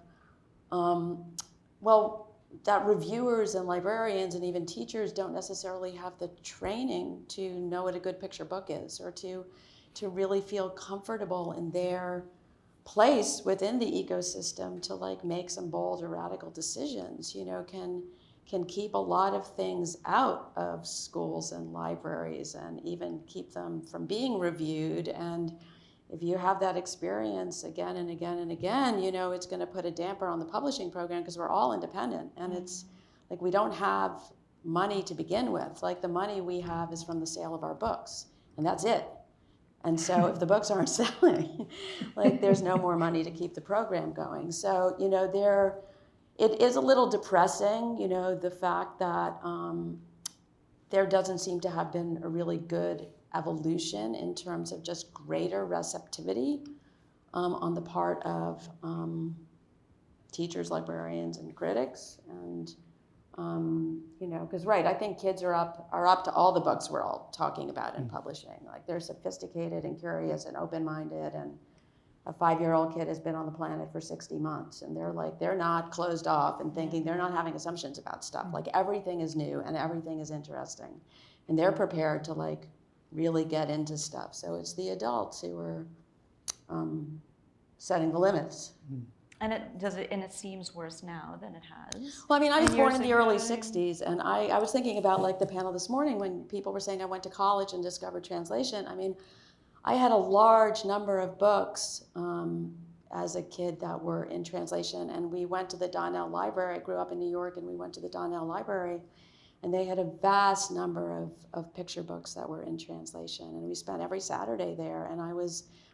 that reviewers and librarians and even teachers don't necessarily have the training to know what a good picture book is, or to really feel comfortable in their place within the ecosystem to like make some bold or radical decisions, can keep a lot of things out of schools and libraries and even keep them from being reviewed. And if you have that experience again and again and again, it's going to put a damper on the publishing program because we're all independent. And it's like we don't have money to begin with. Like the money we have is from the sale of our books, and that's it. And so if the books aren't selling, like there's no more money to keep the program going. So, it is a little depressing, the fact that there doesn't seem to have been a really good evolution in terms of just greater receptivity on the part of teachers, librarians, and critics. And, because, right, I think kids are up to all the books we're all talking about in publishing. Like they're sophisticated and curious and open-minded, and a 5-year-old kid has been on the planet for 60 months, and they're not closed off and thinking, they're not having assumptions about stuff. Like everything is new and everything is interesting, and they're prepared to like really get into stuff. So it's the adults who are setting the limits. And it seems worse now than it has. Well, I mean, I was born in the early ago. 60s, and I was thinking about like the panel this morning when people were saying I went to college and discovered translation. I mean, I had a large number of books as a kid that were in translation, and we went to the Donnell Library. I grew up in New York, and we went to the Donnell Library, and they had a vast number of picture books that were in translation, and we spent every Saturday there. And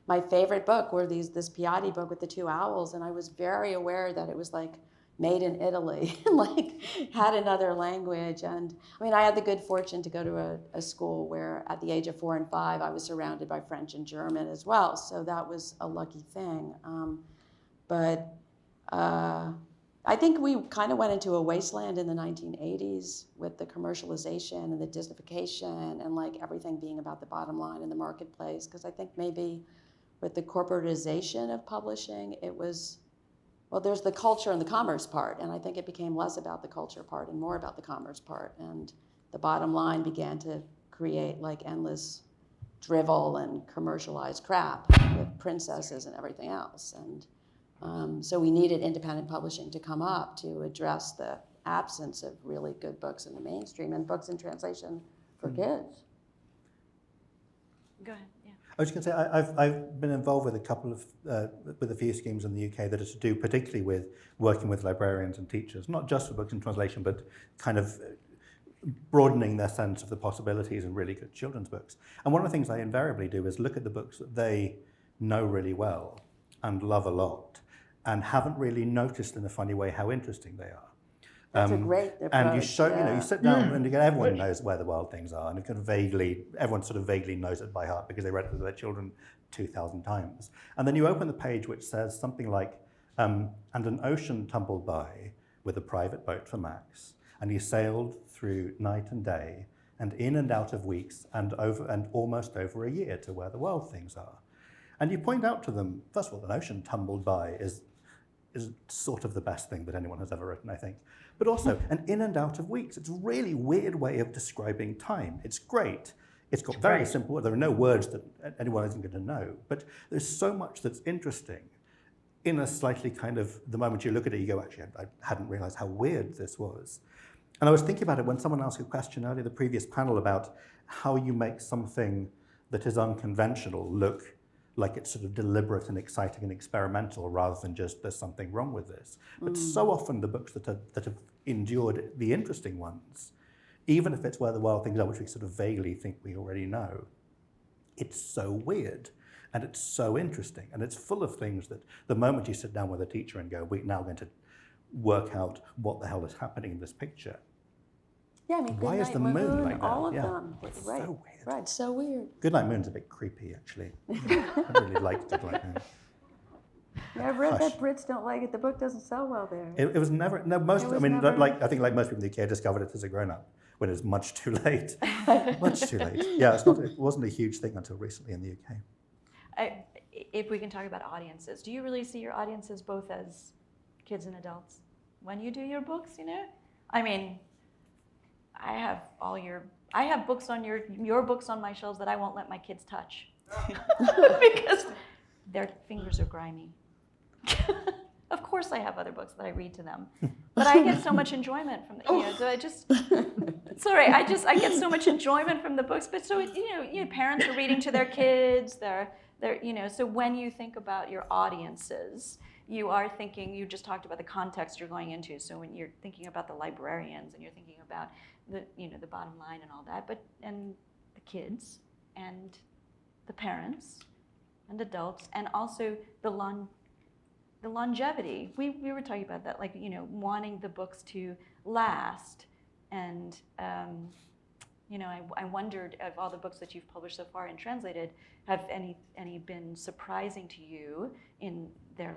my favorite book were this Piatti book with the 2 owls, and I was very aware that it was like made in Italy and like had another language. And I mean, I had the good fortune to go to a school where at the age of 4 and 5, I was surrounded by French and German as well. So that was a lucky thing. But I think we kind of went into a wasteland in the 1980s with the commercialization and the Disneyfication and like everything being about the bottom line in the marketplace. Because I think maybe with the corporatization of publishing, it was, well, there's the culture and the commerce part, and I think it became less about the culture part and more about the commerce part. And the bottom line began to create like endless drivel and commercialized crap with princesses and everything else. And so we needed independent publishing to come up to address the absence of really good books in the mainstream and books in translation for kids. Go ahead. Yeah. I was going to say, I've been involved with with a few schemes in the UK that are to do particularly with working with librarians and teachers, not just for books in translation, but kind of broadening their sense of the possibilities in really good children's books. And one of the things I invariably do is look at the books that they know really well and love a lot and haven't really noticed in a funny way how interesting they are. That's a great approach. And you show, you sit down and again, everyone knows where the wild things are, and it kind of everyone sort of vaguely knows it by heart because they read it with their children 2,000 times. And then you open the page which says something like, and an ocean tumbled by with a private boat for Max, and he sailed through night and day, and in and out of weeks, and almost over a year to where the wild things are. And you point out to them, first of all, an ocean tumbled by is sort of the best thing that anyone has ever written, I think. But also, an in and out of weeks. It's a really weird way of describing time. It's great. It's got very simple, there are no words that anyone isn't going to know, but there's so much that's interesting in a slightly kind of, the moment you look at it, you go, actually, I hadn't realized how weird this was. And I was thinking about it when someone asked a question earlier, the previous panel, about how you make something that is unconventional look like it's sort of deliberate and exciting and experimental rather than just there's something wrong with this. But so often the books that have endured, the interesting ones, even if it's where the wild things are, which we sort of vaguely think we already know, it's so weird and it's so interesting and it's full of things that the moment you sit down with a teacher and go, we're now going to work out what the hell is happening in this picture. Yeah, I mean, why is the moon like that? All of yeah. them. It's Right. so weird. Right, so weird. Goodnight Moon's a bit creepy, actually. I really liked Goodnight Moon. Yeah, I've read that Brits don't like it. The book doesn't sell well there. It was never, no, most, It I was mean, never- like, I think like most people in the UK, I discovered it as a grown-up when it was much too late. Much too late. Yeah, it wasn't a huge thing until recently in the UK. If we can talk about audiences, do you really see your audiences both as kids and adults when you do your books, you know? I mean, I have books on your books on my shelves that I won't let my kids touch because their fingers are grimy. Of course I have other books that I read to them, but I get so much enjoyment from so I just, sorry, I get so much enjoyment from the books, but so, parents are reading to their kids, they're, so when you think about your audiences, you are thinking, you just talked about the context you're going into, so when you're thinking about the librarians and you're thinking about the bottom line and all that, and the kids and the parents and adults, and also the longevity. We were talking about that, like, wanting the books to last. And, I wondered, of all the books that you've published so far and translated, have any been surprising to you in their,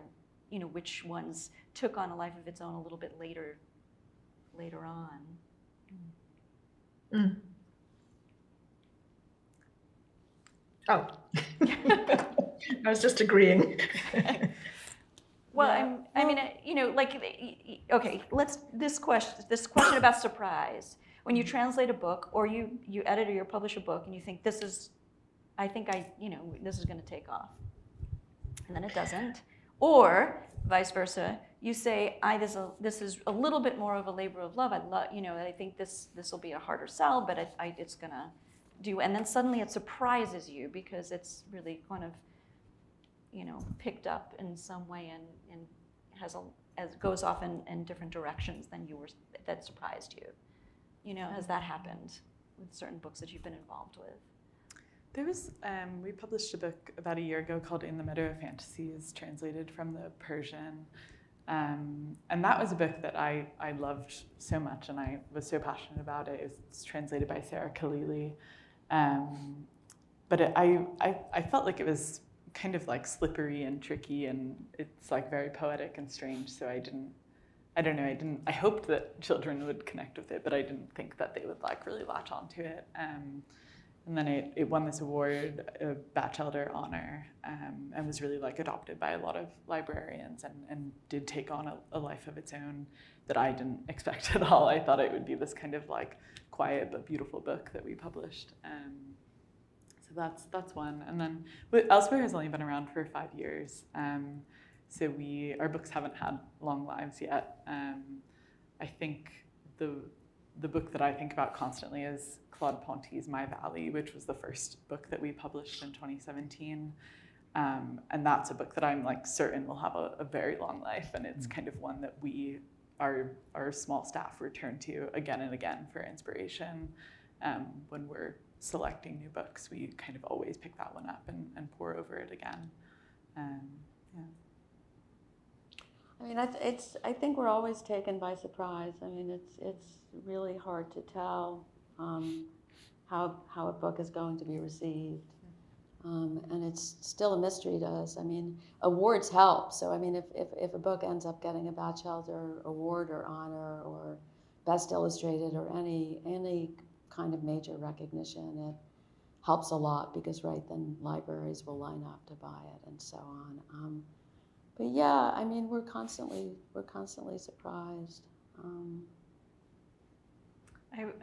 which ones took on a life of its own a little bit later on? Mm. Oh, I was just agreeing. Well, okay, this question about surprise. When you translate a book or you edit or you publish a book and you think this is going to take off, and then it doesn't, or vice versa, you say, this is a little bit more of a labor of love. I think this will be a harder sell, but it's gonna do, and then suddenly it surprises you because it's really kind of, picked up in some way and as goes off in different directions than that surprised you. Has that happened with certain books that you've been involved with? There was, we published a book about a year ago called In the Meadow of Fantasies, translated from the Persian. And that was a book that I loved so much and I was so passionate about it. It's translated by Sarah Khalili. But I felt like it was kind of like slippery and tricky, and it's like very poetic and strange. So I hoped that children would connect with it, but I didn't think that they would like really latch onto it. And then it won this award, a Batchelder honor, and was really like adopted by a lot of librarians and did take on a life of its own that I didn't expect at all. I thought it would be this kind of like quiet but beautiful book that we published. So that's one. And then Elsewhere has only been around for 5 years. So our books haven't had long lives yet. I think the book that I think about constantly is Claude Ponty's My Valley, which was the first book that we published in 2017. And that's a book that I'm like certain will have a very long life. And it's kind of one that our small staff return to again and again for inspiration. When we're selecting new books, we kind of always pick that one up and pore over it again. Yeah. I mean, I think we're always taken by surprise. I mean, it's really hard to tell how a book is going to be received, and it's still a mystery to us. I mean, awards help. So I mean, if a book ends up getting a Batchelder award or honor or Best Illustrated or any kind of major recognition, it helps a lot because then libraries will line up to buy it and so on. But yeah, I mean, we're constantly surprised.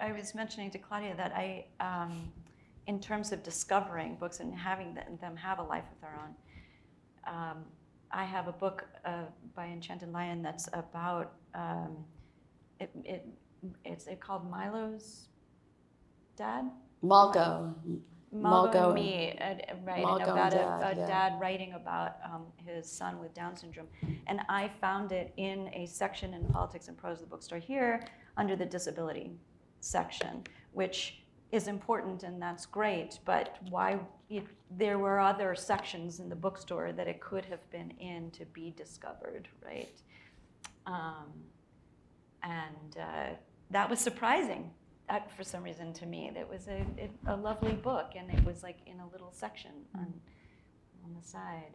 I was mentioning to Claudia that in terms of discovering books and having them have a life of their own, I have a book by Enchanted Lion that's about it's called Milo's dad. Malgo and Me, right, Malgo and about and a dad writing about his son with Down syndrome. And I found it in a section in Politics and Prose, the bookstore here, under the disability section, which is important and that's great, but there were other sections in the bookstore that it could have been in to be discovered, right? That was surprising. For some reason to me, that was a lovely book, and it was like in a little section on the side.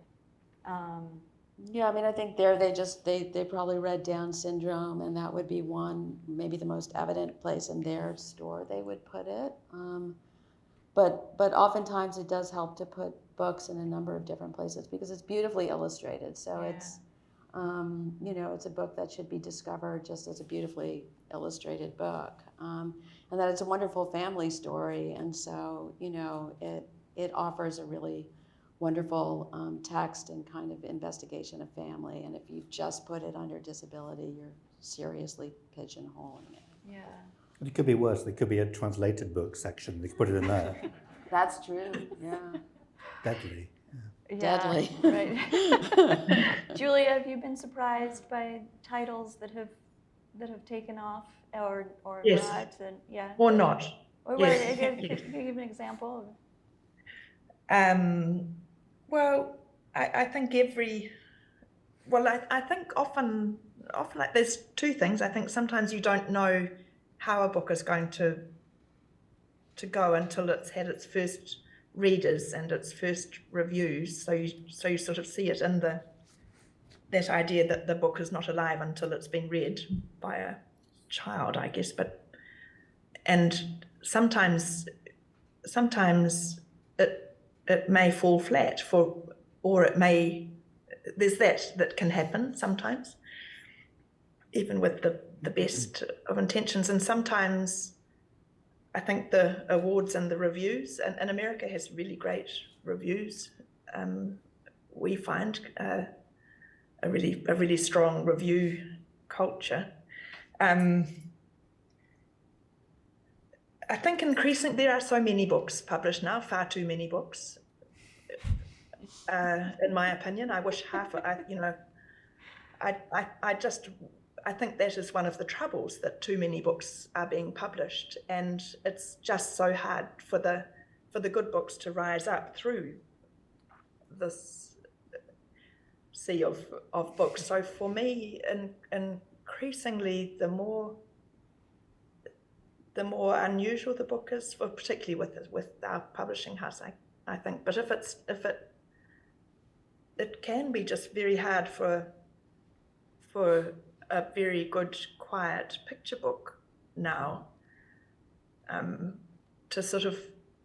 Yeah, I mean, I think they probably read Down syndrome, and that would be one, maybe the most evident place in their store they would put it. But oftentimes it does help to put books in a number of different places because it's beautifully illustrated. So it's, it's a book that should be discovered just as a beautifully illustrated book, and that it's a wonderful family story, and so it offers a really wonderful text and kind of investigation of family. And if you just put it under disability, you're seriously pigeonholing it. Yeah. It could be worse. There could be a translated book section. They could put it in there. That's true. Yeah. Deadly. Deadly. Right. Julia, have you been surprised by titles that have taken off or Yes. not? And yeah. Or not. Or Yes. could you give an example? Well, I think I think often like there's two things. I think sometimes you don't know how a book is going to go until it's had its first readers and its first reviews. So you sort of see it in that idea that the book is not alive until it's been read by a child, I guess. And sometimes it may fall flat or it may, there's that can happen sometimes, even with the best of intentions. And sometimes I think the awards and the reviews, and America has really great reviews. We find a really strong review culture. I think there are so many books published now, far too many books. In my opinion, I wish I think that is one of the troubles, that too many books are being published, and it's just so hard for the good books to rise up through this sea of books. So for me, increasingly, the more unusual the book is, particularly with our publishing house, I think. But it can be just very hard for a very good, quiet picture book now, to sort of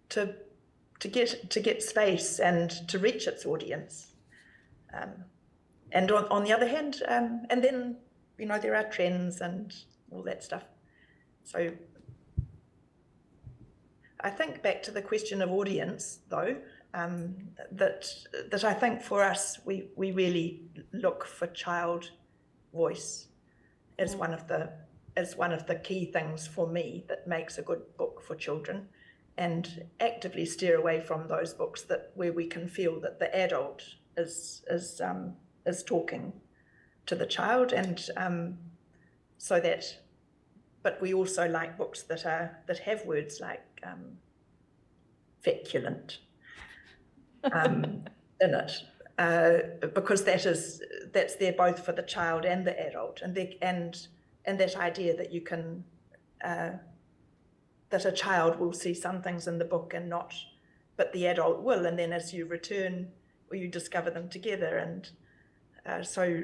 to get space and to reach its audience. And on the other hand, and then there are trends and all that stuff. So I think back to the question of audience, though, that I think for us we really look for child voice as one of the key things for me that makes a good book for children, and actively steer away from those books where we can feel that the adult is talking to the child, and so that. But we also like books that have words like feculent in it, because that's there both for the child and the adult, and that idea that you can that a child will see some things in the book and not, but the adult will, and then as you return, or you discover them together, and so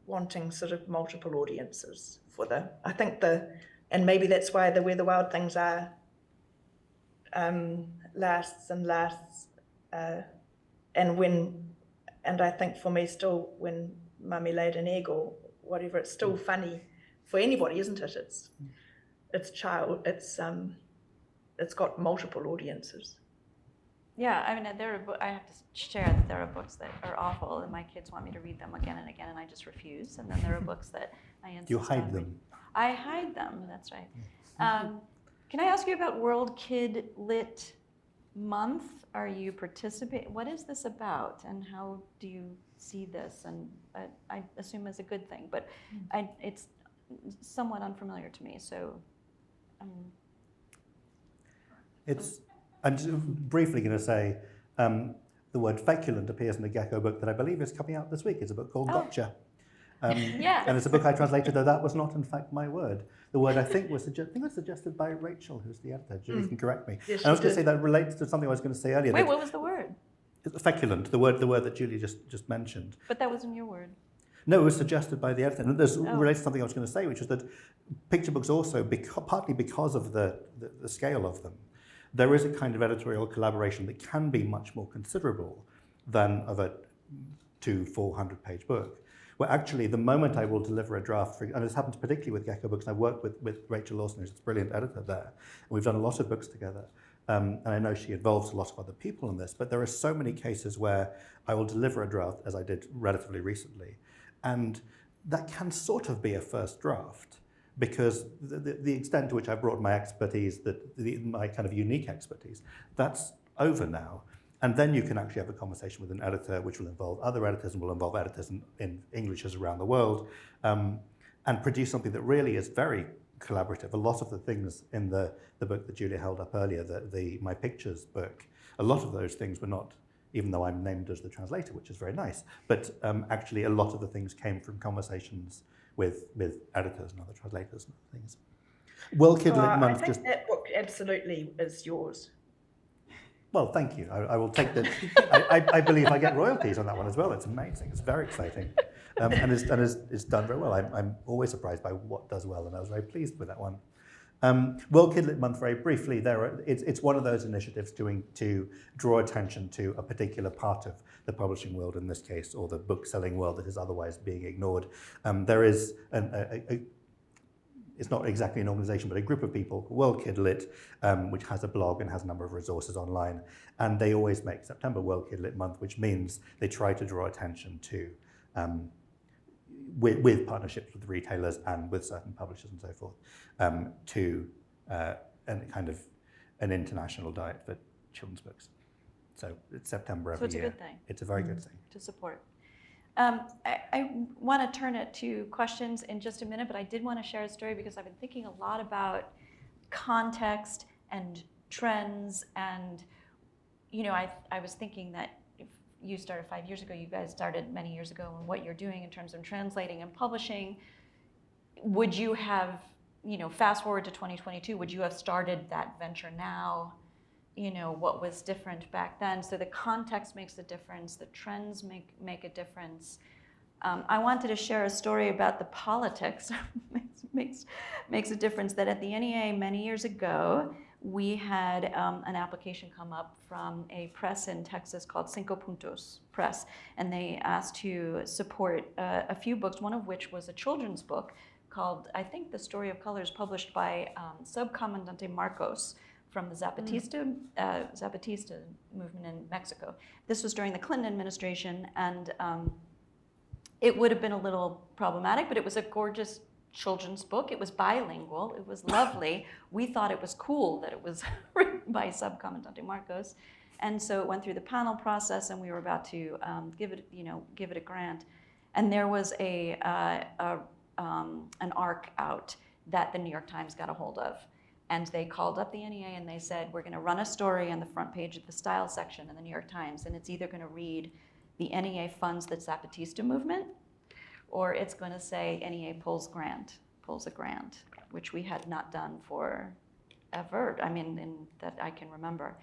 wanting sort of multiple audiences for and maybe that's why Where the Wild Things Are lasts, and I think for me still, when Mummy Laid an Egg or whatever, it's still funny for anybody, isn't it? It's got multiple audiences. Yeah, I mean, I have to share that there are books that are awful, and my kids want me to read them again and again, and I just refuse. And then there are books that I insist You hide on them. reading. I hide them. That's right. Can I ask you about World Kid Lit Month? Are you participating? What is this about, and how do you see this? And I assume it's a good thing, but it's somewhat unfamiliar to me. So. I'm just briefly going to say the word feculent appears in a Gecko book that I believe is coming out this week. It's a book called Gotcha. Yes. And it's a book I translated, though that was not, in fact, my word. The word I think was suggested by Rachel, who's the editor. Julie can correct me. Yes, and I was going to did. say that relates to something I was going to say earlier. Wait, what was the word? feculent, the word that Julie just mentioned. But that wasn't your word. No, it was suggested by the editor. And this Oh. relates to something I was going to say, which is that picture books also, partly because of the scale of them, there is a kind of editorial collaboration that can be much more considerable than of a 200-400 page book. Where actually, the moment I will deliver a draft, and this happens particularly with Gecko Books, and I work with Rachel Lawson, who's a brilliant editor there, and we've done a lot of books together. And I know she involves a lot of other people in this, but there are so many cases where I will deliver a draft, as I did relatively recently, and that can sort of be a first draft, because the extent to which I brought my expertise, my kind of unique expertise, that's over now. And then you can actually have a conversation with an editor, which will involve other editors and will involve editors in Englishes around the world, and produce something that really is very collaborative. A lot of the things in the book that Julia held up earlier, My Pictures book, a lot of those things were not, even though I'm named as the translator, which is very nice, but actually a lot of the things came from conversations with editors and other translators and other things. World Kid Lit Month I think that book absolutely is yours. Well, thank you. I will take that. I believe I get royalties on that one as well. It's amazing. It's very exciting. And it's done very well. I'm always surprised by what does well, and I was very pleased with that one. World Kid Lit Month, very briefly, it's one of those initiatives to draw attention to a particular part of the publishing world, in this case, or the book-selling world that is otherwise being ignored. There is it's not exactly an organization, but a group of people, World Kid Lit, which has a blog and has a number of resources online. And they always make September World Kid Lit Month, which means they try to draw attention to, with partnerships with retailers and with certain publishers and so forth, to an international diet for children's books. So it's September every year. So it's a good thing. It's a very good thing. To support. I want to turn it to questions in just a minute, but I did want to share a story because I've been thinking a lot about context and trends, and I was thinking that if you started 5 years ago, you guys started many years ago, and what you're doing in terms of translating and publishing, would you have, fast forward to 2022, would you have started that venture now? What was different back then. So the context makes a difference, the trends make a difference. I wanted to share a story about the politics makes a difference, that at the NEA many years ago, we had an application come up from a press in Texas called Cinco Puntos Press, and they asked to support a few books, one of which was a children's book called, I think, The Story of Colors, published by Subcomandante Marcos, from the Zapatista movement in Mexico. This was during the Clinton administration, and it would have been a little problematic, but it was a gorgeous children's book. It was bilingual. It was lovely. We thought it was cool that it was written by Subcomandante Marcos, and so it went through the panel process, and we were about to give it a grant, and there was an arc out that the New York Times got a hold of. And they called up the NEA and they said, we're going to run a story on the front page of the style section in the New York Times, and it's either going to read the NEA funds the Zapatista movement, or it's going to say NEA pulls a grant, which we had not done forever. I mean, that I can remember.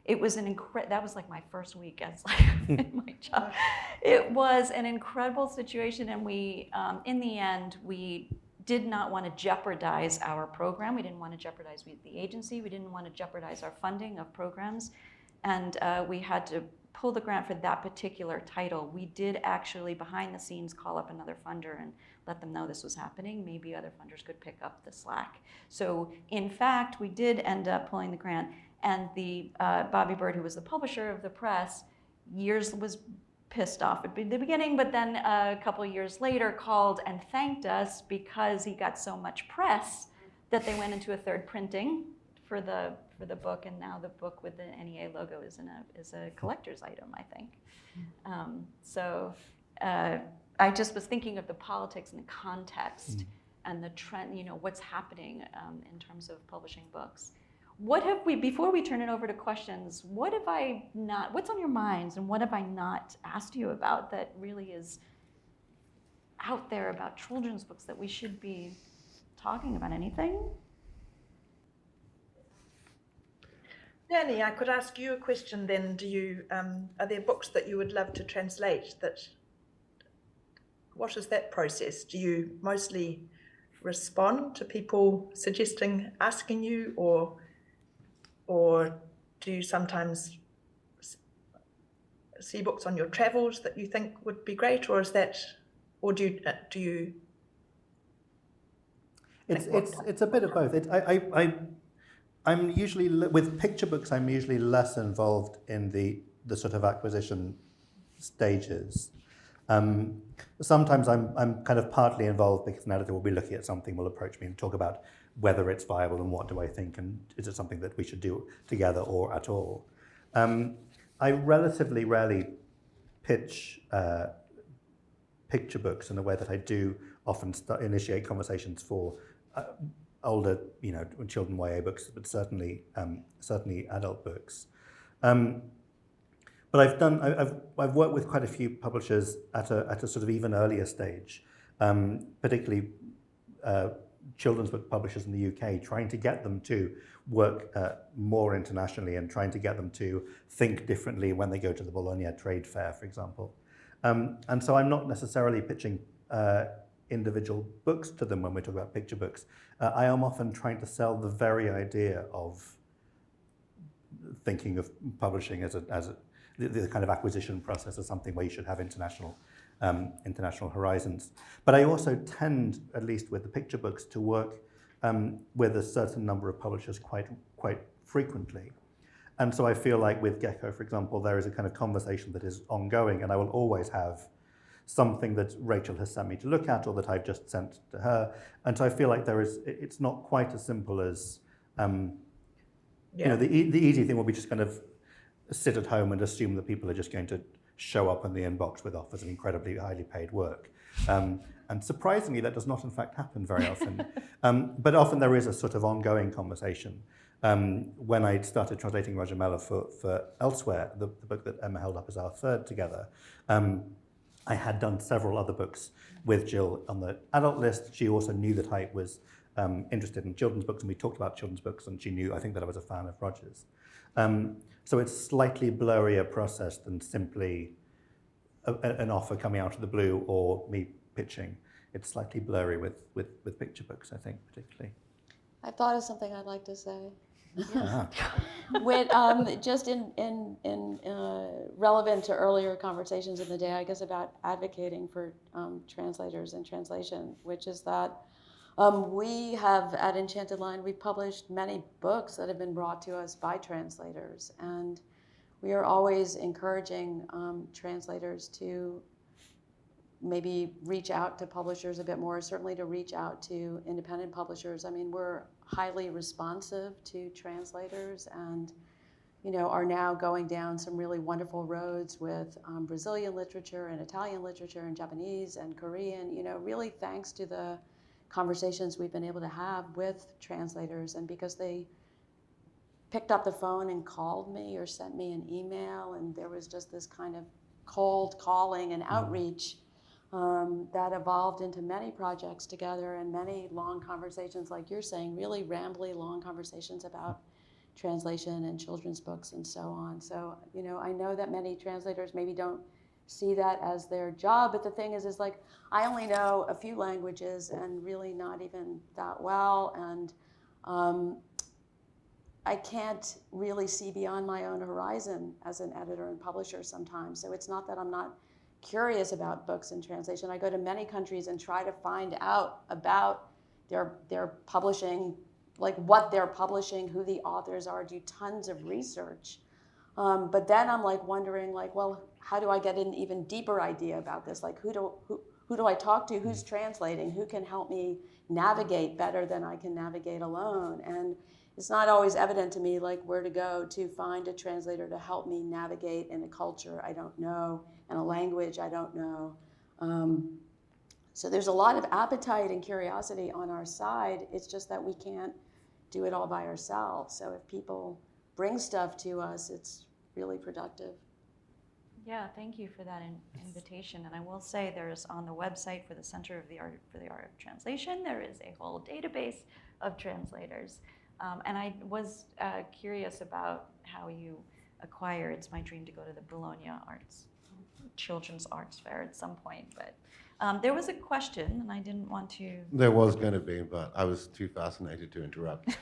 It was that was like my first week as in my job. It was an incredible situation, and we, in the end, we did not want to jeopardize our program. We didn't want to jeopardize the agency. We didn't want to jeopardize our funding of programs. And we had to pull the grant for that particular title. We did actually, behind the scenes, call up another funder and let them know this was happening. Maybe other funders could pick up the slack. So in fact, we did end up pulling the grant. And the Bobby Bird, who was the publisher of the press, was pissed off at the beginning, but then a couple of years later called and thanked us because he got so much press that they went into a third printing for the book, and now the book with the NEA logo is a collector's item, I think. I just was thinking of the politics and the context and the trend, what's happening in terms of publishing books. What have we, before we turn it over to questions, what's on your minds, and what have I not asked you about that really is out there about children's books that we should be talking about? Anything? Danny, I could ask you a question then. Do you are there books that you would love to translate? What is that process? Do you mostly respond to people asking you, or do you sometimes see books on your travels that you think would be great, or do you? It's a bit of both. I'm usually with picture books. I'm usually less involved in the sort of acquisition stages. Sometimes I'm kind of partly involved because an editor will be looking at something, will approach me and talk about whether it's viable and what do I think, and is it something that we should do together or at all. I relatively rarely pitch picture books in a way that I do often initiate conversations for older, children YA books, but certainly adult books. But I've worked with quite a few publishers at a sort of even earlier stage, particularly children's book publishers in the UK, trying to get them to work more internationally and trying to get them to think differently when they go to the Bologna Trade Fair, for example. And so I'm not necessarily pitching individual books to them when we talk about picture books. I am often trying to sell the very idea of thinking of publishing as the kind of acquisition process as something where you should have international horizons. But I also tend, at least with the picture books, to work with a certain number of publishers quite frequently. And so I feel like with Gecko, for example, there is a kind of conversation that is ongoing, and I will always have something that Rachel has sent me to look at or that I've just sent to her. And so I feel like it's not quite as simple as, the easy thing will be just kind of sit at home and assume that people are just going to show up in the inbox with offers of incredibly highly paid work. And surprisingly, that does not in fact happen very often. But often there is a sort of ongoing conversation. When I started translating Roger Mellor for Elsewhere, the book that Emma held up as our third together, I had done several other books with Jill on the adult list. She also knew that I was interested in children's books, and we talked about children's books, and she knew, I think, that I was a fan of Roger's. So it's slightly blurrier process than simply an offer coming out of the blue or me pitching. It's slightly blurry with picture books, I think, particularly. I thought of something I'd like to say. Yeah. With just in relevant to earlier conversations of the day, I guess, about advocating for translators and translation, which is that we have at Enchanted Line, we've published many books that have been brought to us by translators, and we are always encouraging translators to maybe reach out to publishers a bit more, certainly to reach out to independent publishers. I mean, we're highly responsive to translators and, are now going down some really wonderful roads with Brazilian literature and Italian literature and Japanese and Korean, really thanks to the conversations we've been able to have with translators, and because they picked up the phone and called me or sent me an email, and there was just this kind of cold calling and outreach that evolved into many projects together and many long conversations, like you're saying, really rambly long conversations about translation and children's books and so on. So, I know that many translators maybe don't see that as their job, but the thing is like, I only know a few languages and really not even that well, and I can't really see beyond my own horizon as an editor and publisher sometimes. So it's not that I'm not curious about books in translation. I go to many countries and try to find out about their publishing, like what they're publishing, who the authors are, do tons of research. But then I'm like wondering, like, well, how do I get an even deeper idea about this? Like, who do I talk to? Who's translating? Who can help me navigate better than I can navigate alone? And it's not always evident to me, like, where to go to find a translator to help me navigate in a culture I don't know and a language I don't know. So there's a lot of appetite and curiosity on our side. It's just that we can't do it all by ourselves. So if people bring stuff to us, it's really productive. Yeah, thank you for that invitation. And I will say there's on the website for the Center for the Art of Translation, there is a whole database of translators. And I was curious about how you acquire. It's my dream to go to the Bologna Children's Arts Fair at some point. But there was a question, and I didn't want to. There was going to be, but I was too fascinated to interrupt.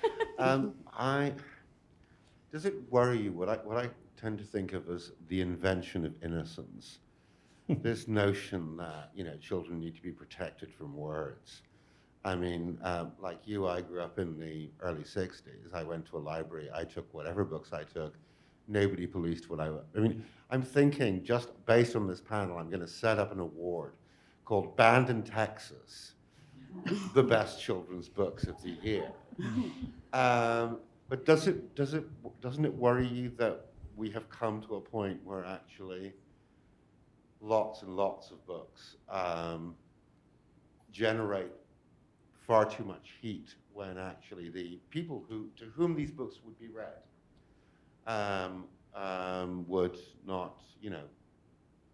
Does it worry you what I tend to think of as the invention of innocence? This notion that children need to be protected from words. I mean, like you, I grew up in the early '60s. I went to a library. I took whatever books I took. Nobody policed what I mean, I'm thinking, just based on this panel, I'm going to set up an award called Banned in Texas, the best children's books of the year. But doesn't it worry you that we have come to a point where actually lots and lots of books generate far too much heat when actually the people to whom these books would be read would not,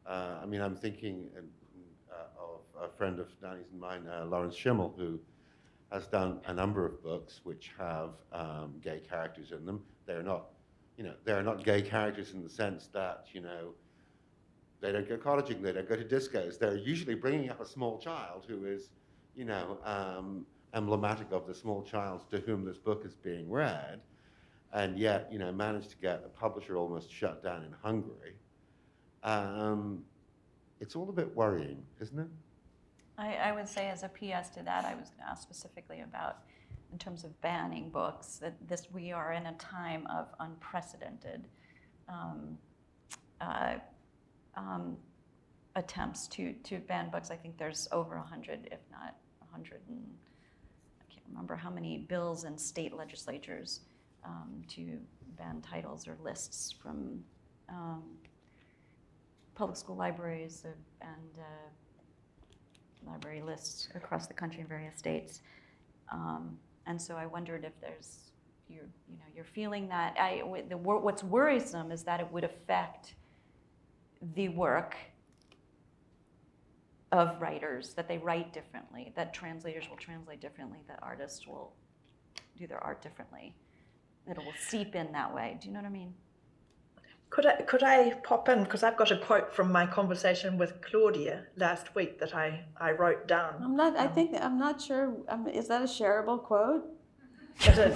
I mean, I'm thinking of a friend of Danny's and mine, Lawrence Schimmel, who has done a number of books which have gay characters in them. They're not, they're not gay characters in the sense that, they don't go cottaging, they don't go to discos. They're usually bringing up a small child who is, emblematic of the small child to whom this book is being read, and yet, managed to get a publisher almost shut down in Hungary. It's all a bit worrying, isn't it? I would say, as a PS to that, I was going to ask specifically about, in terms of banning books, that we are in a time of unprecedented attempts to ban books. I think there's over 100, if not 100, and I can't remember how many bills in state legislatures to ban titles or lists from public school libraries and library lists across the country in various states. And so I wondered if you're feeling that. What's worrisome is that it would affect the work of writers, that they write differently, that translators will translate differently, that artists will do their art differently. That it will seep in that way. Do you know what I mean? Could I pop in, because I've got a quote from my conversation with Claudia last week that I wrote down. I'm not sure. Is that a shareable quote? It is.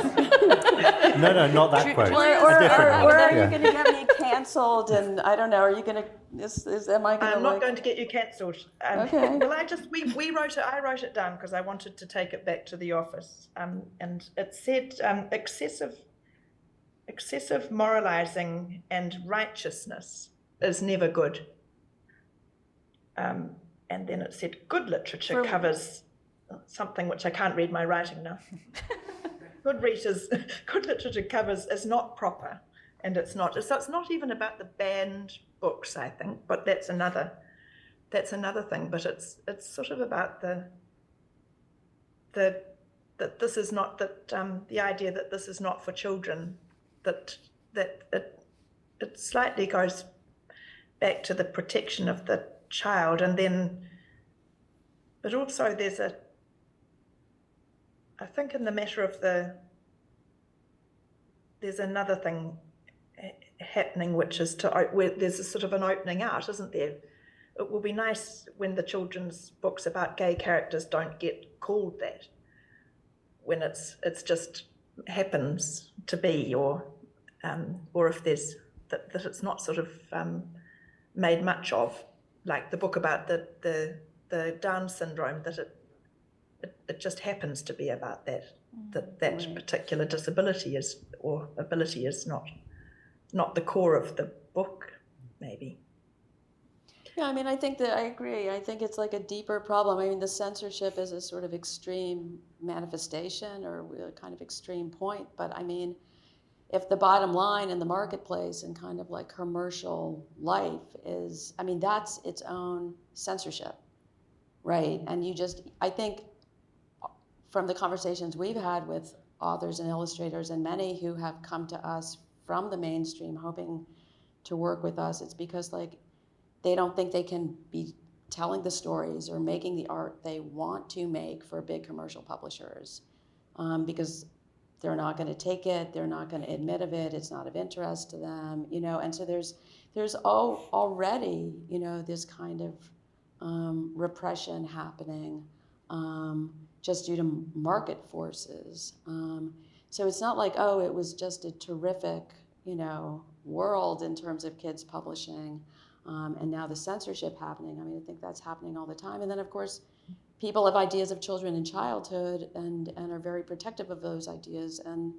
No, not that quote. Or A different one. are Yeah. you going to get me canceled? And I don't know. Are you going to? Am I going to? I'm not going to get you cancelled. Okay. Well, we wrote it. I wrote it down because I wanted to take it back to the office. And it said excessive moralizing and righteousness is never good. And then it said good literature covers something which I can't read my writing now. Good literature covers is not proper, and it's not. So it's not even about the banned books, I think, but that's another thing. But it's sort of about the this is not the idea that this is not for children. That it slightly goes back to the protection of the child, and then, but also I think in the matter of there's another thing happening, which is where there's a sort of an opening out, isn't there? It will be nice when the children's books about gay characters don't get called that, when it's just happens to be, or if there's that it's not sort of made much of, like the book about the Down syndrome, that it just happens to be about that particular disability or ability is not the core of the book, maybe. Yeah, I mean, I think that I agree. I think it's like a deeper problem. I mean, the censorship is a sort of extreme manifestation or a kind of extreme point. But I mean, if the bottom line in the marketplace and kind of like commercial life is, I mean, that's its own censorship, right? And I think from the conversations we've had with authors and illustrators and many who have come to us from the mainstream hoping to work with us, it's because like, they don't think they can be telling the stories or making the art they want to make for big commercial publishers, because they're not going to take it, they're not going to admit of it, it's not of interest to them, and so there's already, this kind of repression happening just due to market forces. So it's not like, oh, it was just a terrific, world in terms of kids publishing, and now the censorship happening. I mean, I think that's happening all the time. And then, of course, people have ideas of children in childhood and are very protective of those ideas. And,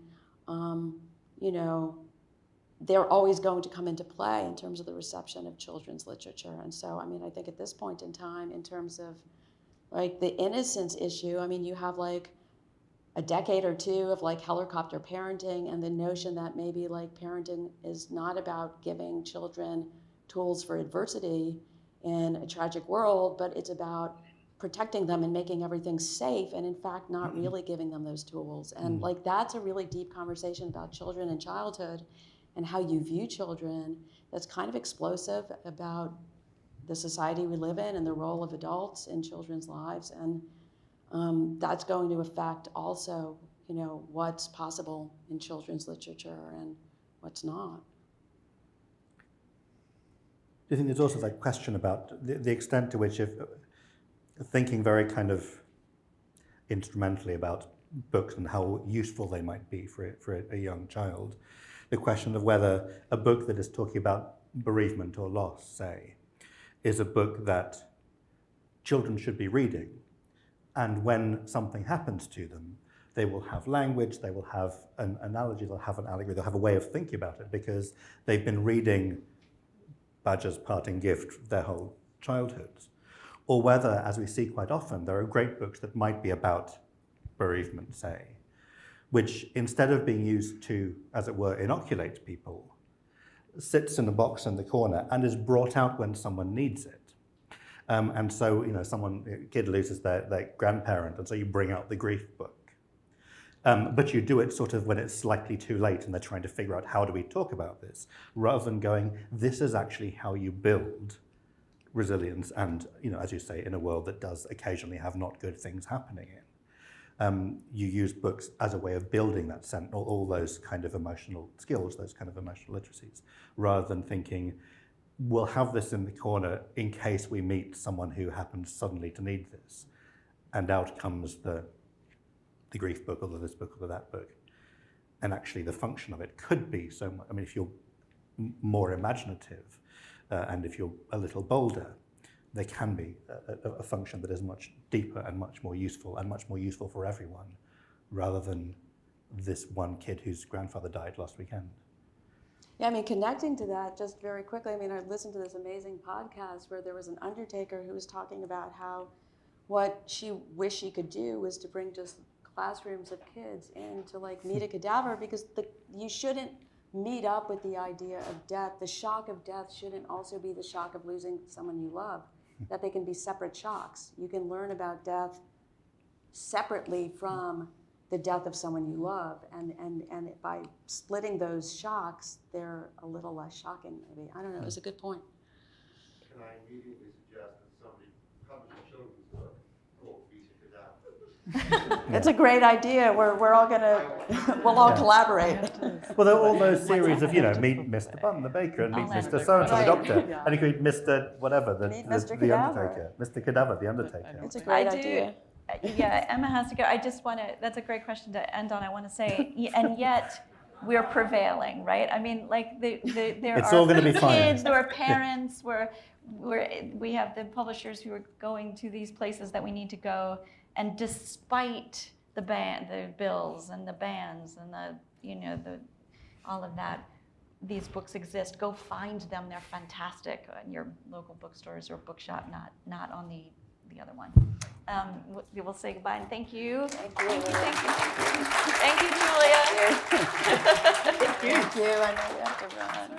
they're always going to come into play in terms of the reception of children's literature. And so, I mean, I think at this point in time, in terms of like the innocence issue, I mean, you have like a decade or two of like helicopter parenting and the notion that maybe like parenting is not about giving children tools for adversity in a tragic world, but it's about protecting them and making everything safe, and in fact not really giving them those tools. And like that's a really deep conversation about children and childhood and how you view children that's kind of explosive about the society we live in and the role of adults in children's lives. And that's going to affect also, what's possible in children's literature and what's not. Do you think there's also that question about the extent to which, if thinking very kind of instrumentally about books and how useful they might be for a young child, the question of whether a book that is talking about bereavement or loss, say, is a book that children should be reading, and when something happens to them, they will have language, they will have an analogy, they'll have an allegory, they'll have a way of thinking about it because they've been reading Badger's Parting Gift their whole childhoods. Or whether, as we see quite often, there are great books that might be about bereavement, say, which instead of being used to, as it were, inoculate people, sits in a box in the corner and is brought out when someone needs it. And so, a kid loses their grandparent, and so you bring out the grief book. But you do it sort of when it's slightly too late and they're trying to figure out how do we talk about this, rather than going, this is actually how you build resilience and, as you say, in a world that does occasionally have not good things happening in. You use books as a way of building that sense, all those kind of emotional skills, those kind of emotional literacies, rather than thinking, we'll have this in the corner in case we meet someone who happens suddenly to need this. And out comes the grief book, or this book, or that book. And actually the function of it could be so much, if you're more imaginative and if you're a little bolder, there can be a function that is much deeper and much more useful for everyone, rather than this one kid whose grandfather died last weekend. Yeah, connecting to that just very quickly, I listened to this amazing podcast where there was an undertaker who was talking about how what she wished she could do was to bring just classrooms of kids in to like meet a cadaver, because you shouldn't meet up with the idea of death. The shock of death shouldn't also be the shock of losing someone you love, that they can be separate shocks. You can learn about death separately from the death of someone you love, and by splitting those shocks, they're a little less shocking, maybe. I don't know, it was a good point. Can I immediately suggest that somebody publish a children's book called Visa Cadaver? It's a great idea. We're all we'll all collaborate. Well, there are all those series of, meet Mr. Bun, the baker, and meet Mr. So-and-so, the doctor, and you could meet Mr. whatever, the Undertaker. Mr. Cadaver, the Undertaker. It's a great idea. Yeah, Emma has to go. I just want to, that's a great question to end on. I want to say, and yet we're prevailing, right? There It's are all gonna be fine. kids, there are parents, we have the publishers who are going to these places that we need to go, and despite the bills and the bans and all of that, these books exist. Go find them. They're fantastic in your local bookstores or bookshop, not on the other one. We will say goodbye and thank you. Thank you. Thank you, Julia. Thank you. I know you have to run.